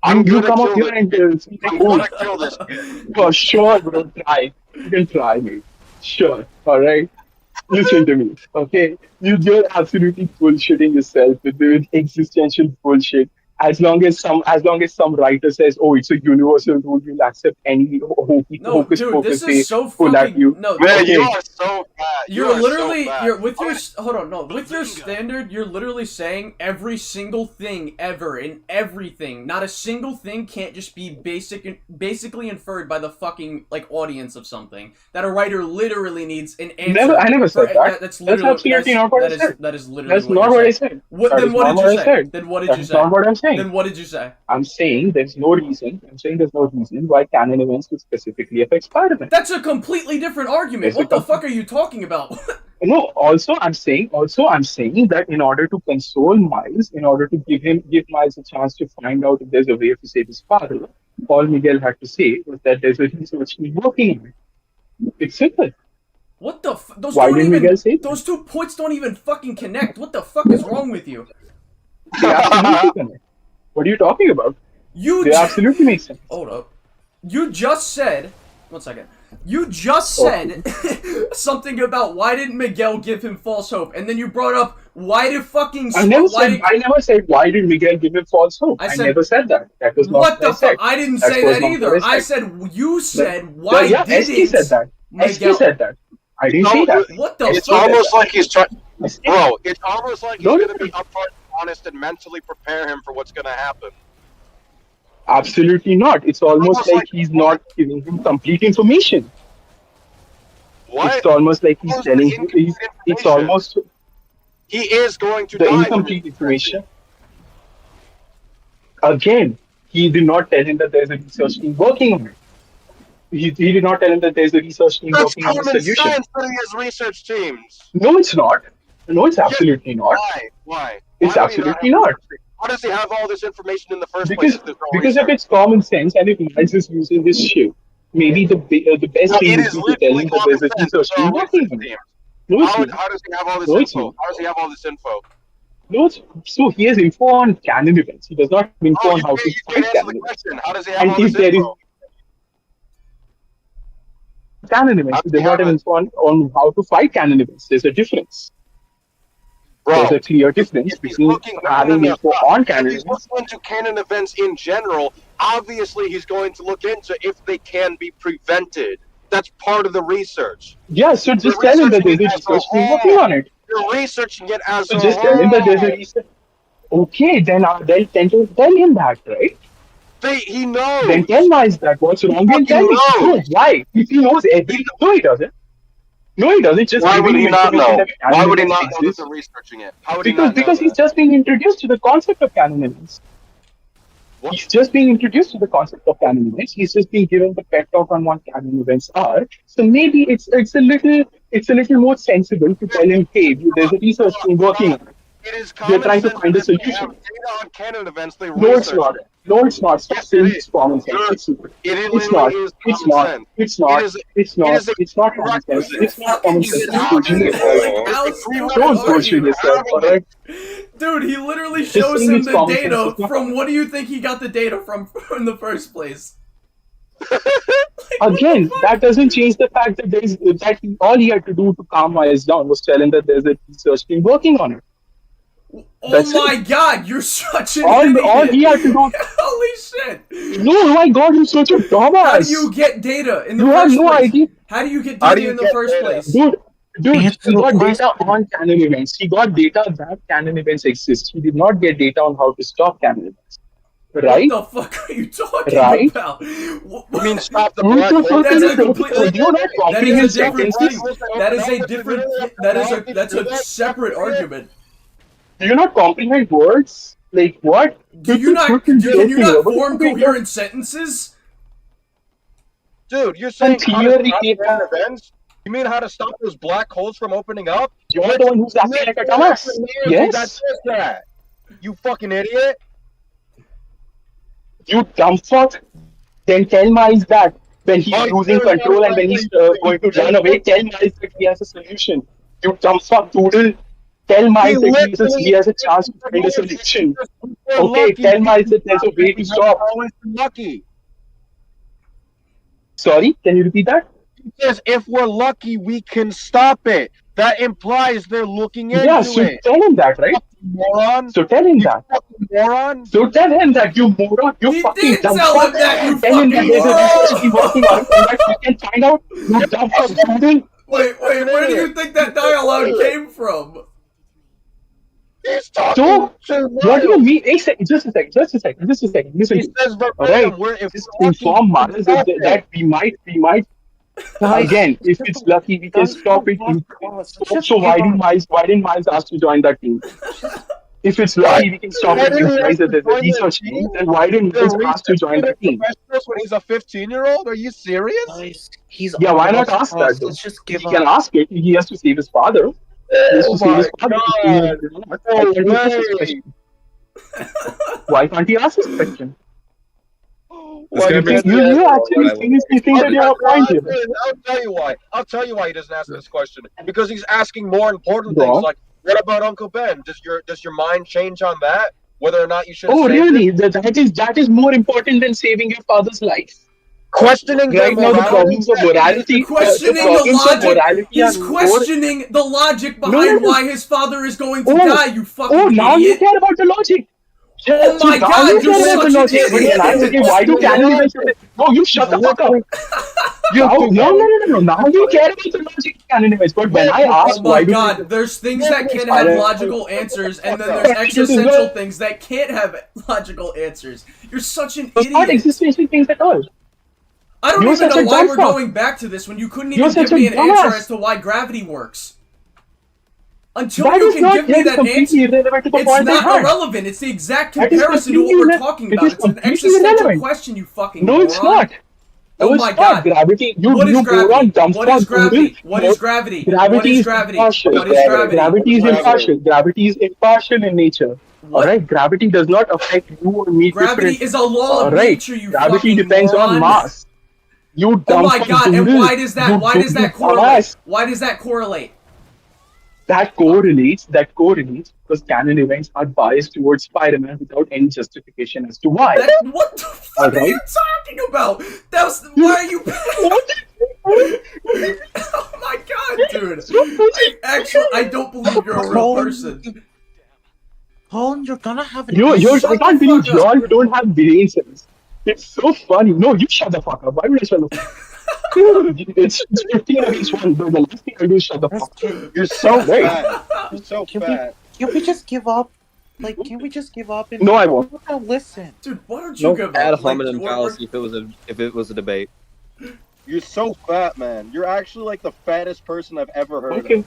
I'm You gonna come up kill here this. and speak like I'm fools. gonna kill this. Oh, sure, bro. Try. You can try, mate. Sure. All right. Listen to me, okay? You're absolutely bullshitting yourself with the existential bullshit. As long as some writer says, "Oh, it's a universal rule," you'll accept any No, hocus dude, pocus this they is so pull at fucking you. no. Man, Okay. you are so bad. You're literally so bad. you're with your hold on no with your standard. You're literally saying every single thing ever in everything. Not a single thing can't just be basically inferred by the fucking like audience of something that a writer literally needs an answer. I never said that. That's literally absolutely not what I said. that is literally That's what not you're what I saying. said. What, That then is what not did what you I say? said. Then what did That you is say? not what I'm saying. Then what did you say? I'm saying there's no reason. I'm saying there's no reason why canon events would specifically affect Spider-Man. That's a completely different argument. There's What a the fuck are you talking about? No, also I'm saying that in order to console Miles, in order to give Miles a chance to find out if there's a way to save his father, all Miguel had to say was that there's a research team working on it. It's simple. What the those Why don't didn't even Miguel say that? those 2 points don't even fucking connect. What the fuck is wrong with you? They absolutely connect. What are you talking about? They absolutely make sense. Hold up. You just said 1 second. You just said something about why didn't Miguel give him false hope, and then you brought up why did fucking I never said why did Miguel give him false hope. I never said that. That was not what the I said. fuck? I didn't That say was that not either. what I I said. said you said why Yeah, didn't SK said that. Miguel? SK said that. I didn't say that. What the It's fuck? almost like he's trying. SK. Bro, it's almost like he's No, gonna be upfront, honest, and mentally prepare him for what's gonna happen. Absolutely not. It's almost like he's not giving him complete information. What? It's almost like he's What's the telling him. incomplete It's information? almost He is going to the die. incomplete information. Again, he did not tell him that there's a research team working on it. He did not tell him that there's a research team That's working on the common solution. sense that he has research teams. No, it's not. No, it's absolutely not. Why? Why? It's Why would he absolutely have not. research teams? How does he have all this information in the first Because place? If there's no because if research? it's common sense and if Miles is using this shit, maybe the best No, thing it is is to tell literally him that common there's a sense. research There team are working research on it. teams. No, it's How not. does he have all this No, it's info? not. How does he have all this info? No, so he has info on canon events. He does not have info Oh, on you how can't, to you fight can't answer canon the events. question. How does he have And all if this there is info? canon events, he does not have info on how to fight canon events. There's a difference. Bro, There's a clear difference if he's between looking, having info on canon if he's events. looking into canon events in general, obviously he's going to look into if they can be prevented. That's part of the research. Yeah, so just You're tell him that researching there's a it as a research team whole. working on it. You're researching it as So a just tell him that there's a whole. research. Okay, then they'll tend to tell him that, right? He knows. Then tell Miles that. What's wrong? Then tell me. Fucking No, why? If he knows everything. No, he doesn't. No, he doesn't. Just Why would giving he him not information know? that Why would he canon not events know that exist. they're researching it? How would he not know Because he's that? just being introduced to the concept of canon events. What? He's just being introduced to the concept of canon events. He's just being given the pep talk on what canon events are. So maybe it's a little more sensible to tell him, hey, there's a research team working on it. It is We're common trying to sense find a that if they solution. have data on canon events, they No, it's research not. it. No, it's not. Stop Yes, saying it it's is. common sense. Sure. It's not. It It's not. literally is It's common not. sense. It's not. It is- It's not. it is a It's not common sense. prerequisite. It's not common Fucking sense. stop Don't bullshit it. yourself. How It's a stupid Don't are bullshit you? yourself, alright? Dude, he literally Just shows saying him it's the common sense, data it's not- from what do you think he got the data from in the first place? Again, that doesn't change the fact that all he had to do to calm Miles down was tell him that there's a research team working on it. Oh That's my god, you're such an All idiot. he had to do. Holy shit. No, my God, you're such a dumbass. How do you get data in the You have first no place? idea. How do you get How do data you in the get first data? place? Dude, Answer he the got question. data on canon events. He got data that canon events exist. He did not get data on how to stop canon events. Right? What the fuck are you talking Right? about? I mean, stop the What black the hole. fuck That's is a it? complete- Do you not That is a comprehend different sentences? thing. That's a separate argument. Do you not comprehend words? Like what? Can you not form coherent sentences? Dude, you're saying how to theory, stop people- canon events? You mean how to stop those black holes from opening up? You're the one who's acting like a dumbass. Yes. That's that. You fucking idiot. You dumb fuck. Then tell Miles that when he's Oh, losing you're control and when he's going to run away, tell Miles that he has a solution. You dumb fuck doodle. Tell Miles that he has a chance to find a solution. Okay, tell Miles that there's a way to stop. Lucky. Sorry, can you repeat that? Because if we're lucky, we can stop it. That implies they're looking into Yeah, so it. tell him that, right? Moron. So tell him You that. fucking moron. So tell him that, you moron. You He fucking did dumb tell fuck. him that, you Tell him that fucking there's a moron. research team working on it and that we can find out. You dumb fuck doodle. Wait, where do you think that dialogue came from? He's talking So, to what do you Miles. mean? Hey, just a second. Listen. He says verbatim, Alright, we're if just we're lucky, inform we Miles can stop it. that we might. Again, if it's lucky, we can stop it. So why didn't Miles ask to join that team? If it's lucky, we can stop it. Implies that there's a research team. Then why didn't Miles ask to join the team? Professionals when he's a 15-year-old? Are you serious? Guys, he's Yeah, why not on ask cross. that? Though? Let's just He give can up. ask it. He has to save his father. He has Oh to save his my father. God. No way. Why can't he ask this question? Why You did think you- you actually seriously think that you have a point here? I'll tell you why. I'll tell you why he doesn't answer this question. Because he's asking more important Go things, on. like what about Uncle Ben? Does your mind change on that? Whether or not you should. Oh, save really? him? That is more important than saving your father's life. Questioning Right the now, the morality? problems of morality, Questioning the problems of logic. morality He's are more. questioning the logic behind No. why his father is going to Oh. die, you fucking Oh, now you idiot. care about the logic. Oh my now God, you you're care about such the an logic. idiot. When I say, why do canon events? No, you shut the fuck up. No. Now you care about the logic of canon events. But when I ask, Oh my why do god, there's things that can have logical answers, and then there's existential things that can't have logical answers. You're such an it's not idiot. existential things at all? I don't You're even such know a why dumb we're fuck. going back to this when you couldn't You're even give such a me an answer dumbass. as to why gravity works. Until That you is can not give me yet that completely answer, irrelevant to the it's point I not had. irrelevant. It's the exact That is comparison to what completely we're irre- talking it about. is It's an completely existential irrelevant. question, you fucking No, it's moron. not. Oh it's my not. god. Gravity. What is you gravity? moron, dumb What is fuck, gravity? Google. What is gravity? Gravity What is is gravity? impartial. What is gravity? Gravity is Gravity. impartial. Gravity is impartial in nature. What? Alright? Gravity does not affect you or me Gravity different. is a law of Alright? nature, you Gravity fucking depends moron. on mass. You Oh dumb my fuck, god, and Google. why does that You correlate? dumbass. Why does that correlate? That correlates because canon events are biased towards Spider-Man without any justification as to why. What the fuck are Alright. you talking about? Why are you Oh my god, dude. I don't believe you're a real person. Colin, you're gonna have an I Shut can't the believe fuck up. you don't have brain cells. It's so funny. No, you shut the fuck up. Why would I shut the fuck up? It's 15 against 1, but the last thing I do is shut the fuck up. You're so Right. fat. You're so Can we- fat. Can we just give up? Like, can't we just give up and No, I won't. Now listen? Dude, why don't you No, give Ad up? Like, hominem we're- fallacy if it was a debate. You're so fat, man. You're actually like the fattest person I've ever heard Okay. of.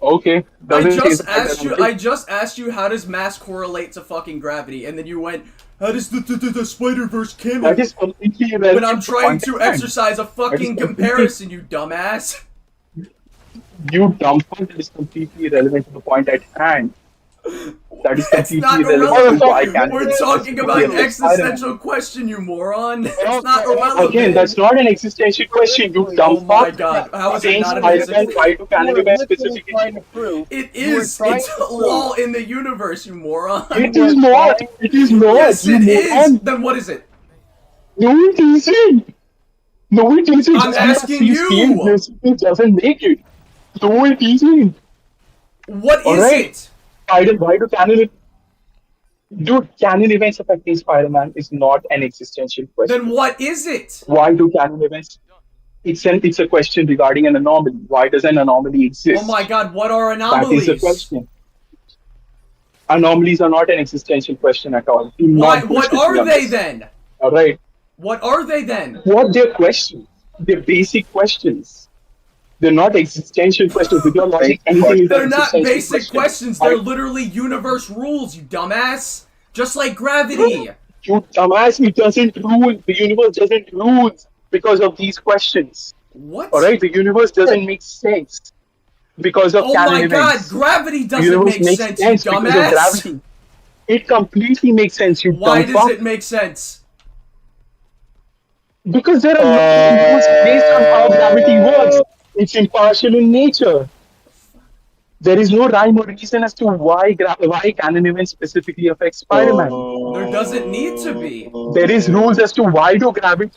Okay. I Doesn't just change asked you. that. I just asked you how does mass correlate to fucking gravity, and then you went, "How does the Spider Verse canon?" That is completely irrelevant. When I'm trying to point at hand. exercise a fucking comparison, you dumbass. You dumb fuck, that is completely irrelevant to the point at hand. That is It's completely not irrelevant to why irrelevant. can't We're talking about an existential question, you moron. It's not irrelevant. Again, that's not an existential question, you dumb Oh my fuck. god, how is it Saying not an Spider-Man, existential? why do canon events literally specifically? trying to prove. It You were is. trying It's to a law in the universe, you moron. It is not. It is not. Yes, You it is. moron. Then what is it? No, it isn't. No, it isn't. I'm Just because asking you you. see it doesn't make it. No, it isn't. What is Alright. it? Why do canon... Dude, canon events affecting Spider-Man is not an existential question. Then what is it? Why do canon events... It's a question regarding an anomaly. Why does an anomaly exist? Oh my god, what are That anomalies? is the question. Anomalies are not an existential question at all. Do Why, not what bullshit are me on they this. then? Alright. What are they then? What they're questions? They're basic questions. They're not existential questions. With your logic, anything is They're an not existential basic question. questions, they're literally universe rules, you dumbass. Just like gravity. You dumbass, it doesn't rule. The universe doesn't rule because of these questions. What? Alright? The universe doesn't make sense because of Oh canon my god, events. gravity The doesn't universe make makes sense, you sense because of dumbass. gravity. It completely makes sense, you Why dumb does fuck. it make sense? Because there are no rules based on how gravity works. It's impartial in nature. There is no rhyme or reason as to why canon events specifically affect Spider-Man. There doesn't need to be. There is rules as to why do gravity.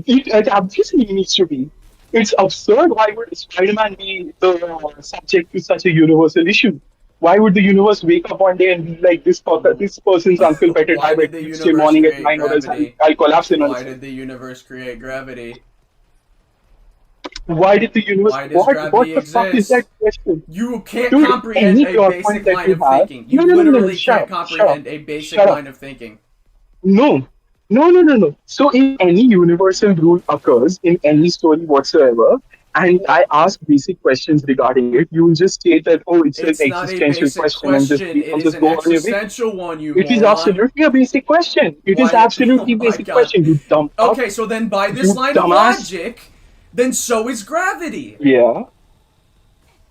It obviously needs to be. It's absurd. Why would Spider-Man be the subject to such a universal issue? Why would the universe wake up one day and be like, this person's uncle better Why die by did the Tuesday universe morning at create 9 or else gravity? I'll collapse in on Why it. did the universe create gravity? Why did the universe... Why does what gravity the fuck is exist? that question? You can't Dude, comprehend any a plot basic point that line you of have- thinking. You No, literally shut can't up, comprehend a basic shut up. line of thinking. No. So if any universal rule occurs in any story whatsoever, and I ask basic questions regarding it, you will just state that, oh, it's It's an not a existential basic question, and question. It is just an go on your way. existential one, you It is moron. absolutely a basic question. It is Why- absolutely oh my basic God. question, you dumb fuck. Okay, so then by this You line of dumbass. logic, then so is gravity. Yeah.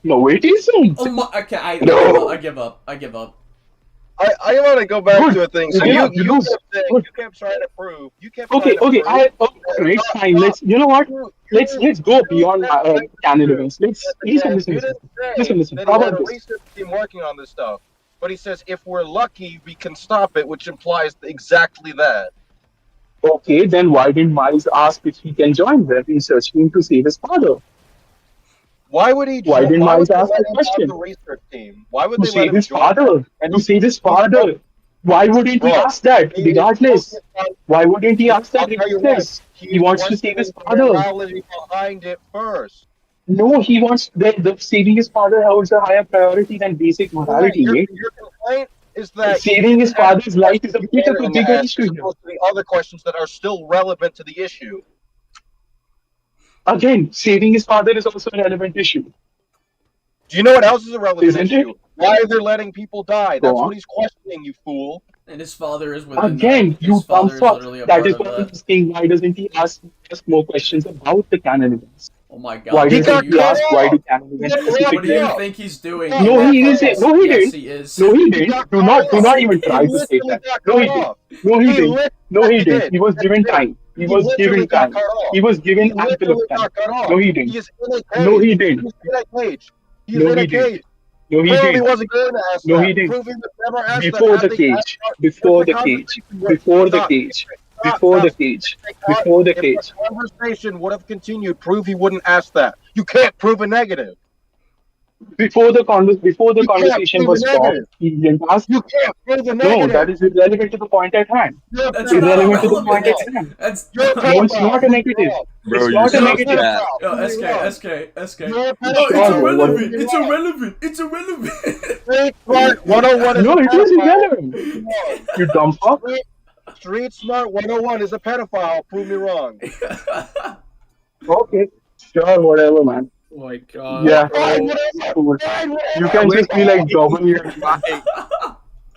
No, it isn't. Oh my, okay, I give up. I want to go back Good. to a thing. So Yeah, you lose. kept saying, Good. you kept trying to prove. You kept Okay, trying to okay, prove. right, fine. Let's, you know what? Let's go beyond canon events. Listen. You didn't say Listen. that How he had about a this? research team working on this stuff. But he says if we're lucky, we can stop it, which implies exactly that. Okay, then why didn't Miles ask if he can join the research team to save his father? Why would he? Why didn't would Miles they ask let the him question? have the research team? Why would To they let save him his join? father. And to save his father. Why wouldn't he Bro, ask that? He is Regardless. focused on- Why wouldn't he ask I'll that tell you regardless? what, He wants to save his questioning father. the morality behind it first. No, he wants the saving his father holds a higher priority than basic morality, Your mate. complaint is that Saving his father's life is a bit of a and bigger as issue here. opposed to the other questions that are still relevant to the issue. Again, saving his father is also a relevant issue. Do you know what else is a relevant Isn't issue? it? Why are they letting people die? Go That's on. what he's questioning, you fool. And his father is within Again, that. you His dumb father is fuck. literally a That part is of what that. I'm saying. Why doesn't he ask more questions about the canon events? Oh my god. Why He doesn't got he cut ask why off. do canon events What do What do specifically? you Yeah. think he's doing? No, he didn't. No, he yes, didn't. he is. No, he He didn't. got Do cut not off. even try to say literally that. got No, cut he didn't. off. No, he He didn't. lit- No, he he didn't. did. He was That's given it. time. He He was literally given got time. cut off. He was given He ample literally of time. got cut off. No, he didn't. He is in a cage. No, he didn't. He's in a cage. He's No, in he a didn't. cage. No, he Prove he didn't. wasn't going to ask No, that. he didn't. Prove he never asked Before that. the cage. Before the cage. Before the cage. Before the cage. Before the cage. If the conversation would have continued, prove he wouldn't ask that. You can't prove a negative. before the You can't conversation prove was a stopped, negative. he didn't ask. You can't prove a No, negative. that is irrelevant to the point at hand. You're a That's pedophile. not Irrelevant to the irrelevant. point at hand. That's You're a No, pedophile. it's not a negative. Bro, It's you're not a so negative. fat. Yo, Prove me SK, wrong. SK. You're a Oh, pedophile. it's Sure, irrelevant. Prove me It's wrong. irrelevant. It's irrelevant. Street Smart 101 is No, a it is pedophile. irrelevant. Prove me wrong. You dumb fuck. Street Smart 101 is a pedophile. Prove me wrong. Okay, sure, whatever, man. Oh my god. Yeah, Fine, bro. whatever. cool. Fine, whatever. You can just be like W.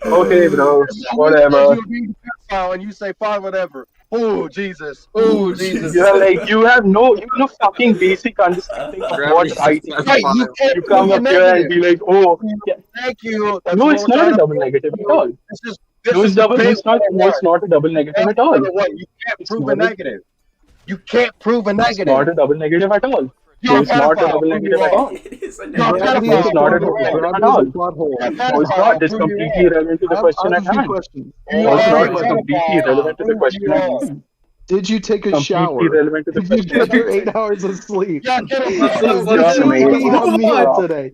Okay, bro, whatever. You're being a pedophile and you say fine, whatever. Oh Jesus. Oh Jesus. You're like you have no fucking basic understanding of what right is. Right, you can't You come prove up a here and negative. be like, oh, yeah. Thank you. That's No, what it's we're not trying a to double prove. negative at all. This No, is it's double. debate It's not. No, it's 101. not a double negative at all. 101. You can't It's prove a not a- negative. You can't prove a It's not negative. a double negative at all. You're No, a it's not a pedophile. double Prove me negative at wrong. all. It is a You're a negative. No, pedophile. it's not a Prove me double negative wrong. at all. You're a No, it's pedophile. not. It's Prove me completely wrong. irrelevant to the question at hand. questions. You No, it's are not. a It's completely pedophile. irrelevant to the Prove me question at wrong. hand. Did you take a Completely shower? irrelevant to the Did you question at get your hand. 8 hours of sleep? Yeah, get him. This is- Did Just you mate. eat a meal Stop. today?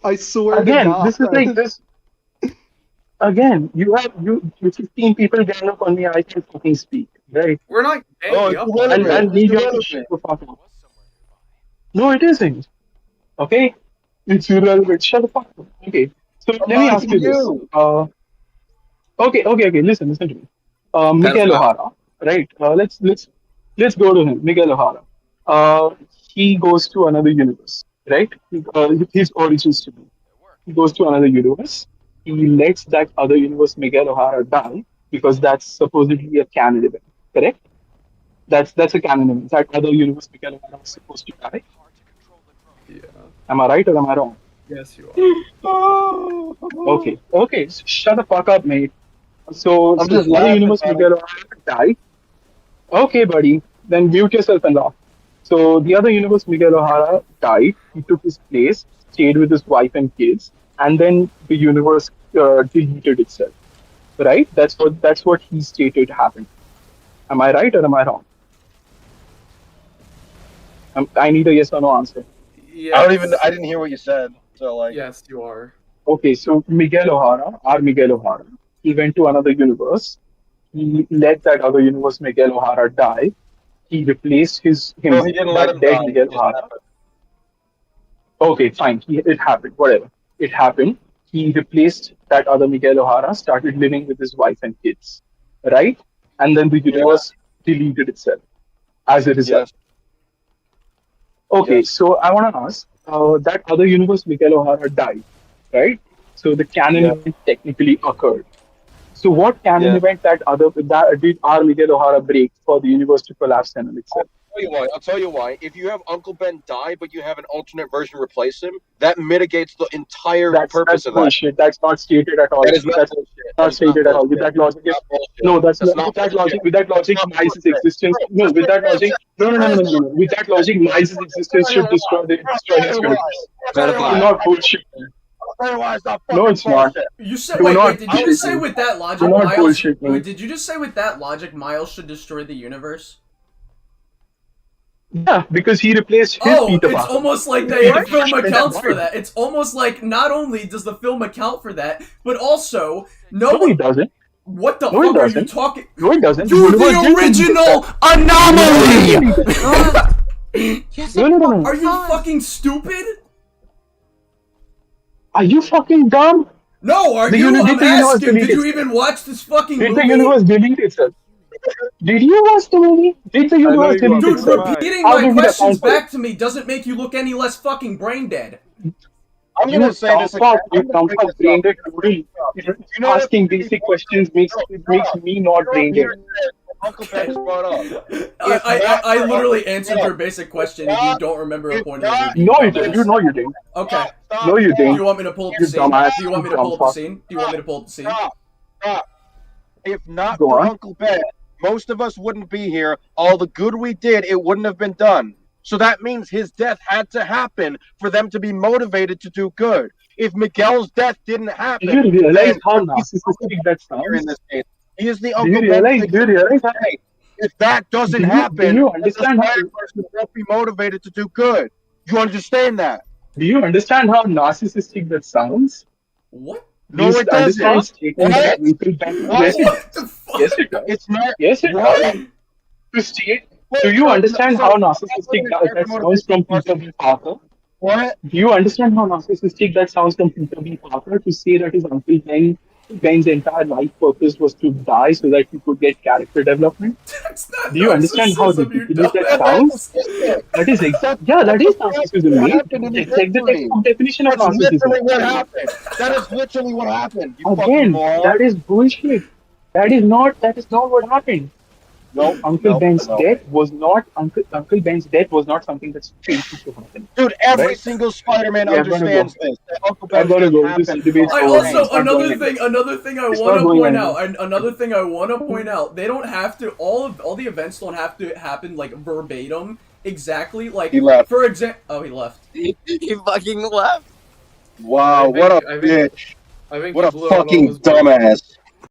I swear Again, to God. this is like this. Again, you 15 people gang up on me. I can fucking speak, right? We're not Oh, ganging it's up on irrelevant. you. And It's me getting irrelevant. shit the fuck up. No, it isn't. Okay, it's irrelevant. Shut the fuck up. Okay, so let me ask you this. Okay. Listen to me. Miguel Pedophile. O'Hara, right? Let's go to him. Miguel O'Hara. He goes to another universe, right? His origin story. He goes to another universe. He lets that other universe Miguel O'Hara die because that's supposedly a canon event, correct? That's a canon event. That other universe Miguel O'Hara was supposed to die. Yeah. Am I right or am I wrong? Yes, you are. Okay. So shut the fuck up, mate. So I'm just the other laughing, universe buddy. Miguel O'Hara died. Okay, buddy. Then mute yourself and laugh. So the other universe Miguel O'Hara died. He took his place, stayed with his wife and kids, and then the universe deleted itself. Right? That's what he stated happened. Am I right or am I wrong? I need a yes or no answer. Yes. I didn't hear what you said. So like. Yes, you are. Okay, so Miguel O'Hara, he went to another universe. He let that other universe Miguel O'Hara die. He replaced him No, he didn't let that him dead die. Miguel It just O'Hara. happened. Okay, fine. It happened. Whatever. It happened. He replaced that other Miguel O'Hara, started living with his wife and kids, right? And then the universe deleted itself as a result. Yes. Okay, Yes. so I want to ask, that other universe Miguel O'Hara died, right? So the canon Yeah. event technically occurred. So what canon Yeah. event that did our Miguel O'Hara break for the universe to collapse on itself? I'll tell you why. If you have Uncle Ben die, but you have an alternate version replace him, that mitigates the entire That's purpose of that. bullshit. That's not stated at all. That is not That's bullshit. not That is not stated at all. With bullshit. that logic, That's not bullshit. no, that's That's not. not With that bullshit. logic, That's not Miles' bullshit. existence. No, with that logic, no. With that logic, Miles' existence should destroy his universe. Pedophile. Not bullshit. Otherwise, not No, it's fucking not. bullshit. You said Do wait, not wait, did you just say bullshit me. with that logic Do not Miles bullshit me. wait, did you just say with that logic Miles should destroy the universe? Yeah, because he replaced his Oh, Peter it's Parker. almost like the film accounts for that. It's almost like not only does the film account for that, but also No, he doesn't. what the No, he fuck are you doesn't. talking? No, he doesn't. You're universe the did original anomaly! Yes, No. Are you fucking stupid? Are you fucking dumb? No, are The you? uni- I'm did the universe asking. Did delete you it? even watch this fucking Did movie? the universe delete itself? Did you watch the movie? Did the universe you delete Dude, itself? repeating How my did we questions account for it? back to me doesn't make you look any less fucking brain dead. I'm You gonna say dumb this fuck, you again. dumb fuck, brain dead noodle. know what? Asking basic questions makes me not brain dead. Uncle Ben just brought up. I literally answered your basic question and you don't remember a point of the movie. No, you didn't. You know you didn't. Okay. No, you Do didn't. you want me to pull up You the scene? dumbass. Do you want me to You pull up dumb the scene? Do you want me to pull up the scene? Stop. If not Go for on. Uncle Ben, most of us wouldn't be here. All the good we did, it wouldn't have been done. So that means his death had to happen for them to be motivated to do good. If Miguel's death didn't happen, Do you realize then how he's narcissistic that here in sounds? this case. He is the Do Uncle you Ben. realize how? Hey, if that doesn't Do you happen, understand the how? person won't be motivated to do good. You understand that? Do you understand how narcissistic that sounds? What? No, Do you it doesn't. understand statement that What? Uncle Ben? What? Yes, it What does. the fuck? Yes, it does. It's not. Yes, it What? does. To state, do you understand how narcissistic that sounds from Peter B. Parker? What? Do you understand how narcissistic that sounds from Peter B. Parker to say that his Uncle Ben's entire life purpose was to die so that he could get character development? That's not Do you understand how narcissism, you ridiculous that dumbass. sounds? That is exact. Yeah, that is narcissism, What mate. happened in It's like the history? textbook definition of That's literally narcissism. what happened. That is literally what happened. You fucking Again, moron. that is bullshit. That is not what happened. Nope. Uncle nope, Ben's nope. death was not Uncle Ben's death was not something that's fated to happen. Dude, every Right? single Spider-Man Yeah, I'm gonna understands go. this. That Uncle I'm Ben's gonna death go. happened. This debate's I over. also It's not another going thing I It's want not to going point anywhere. out, and another thing I want to point out, they don't have to all the events don't have to happen like verbatim exactly like He left. for example. Oh, he left. He fucking left. Wow, I what think- a I think- bitch. I think What he a blew out all fucking his brains. dumbass.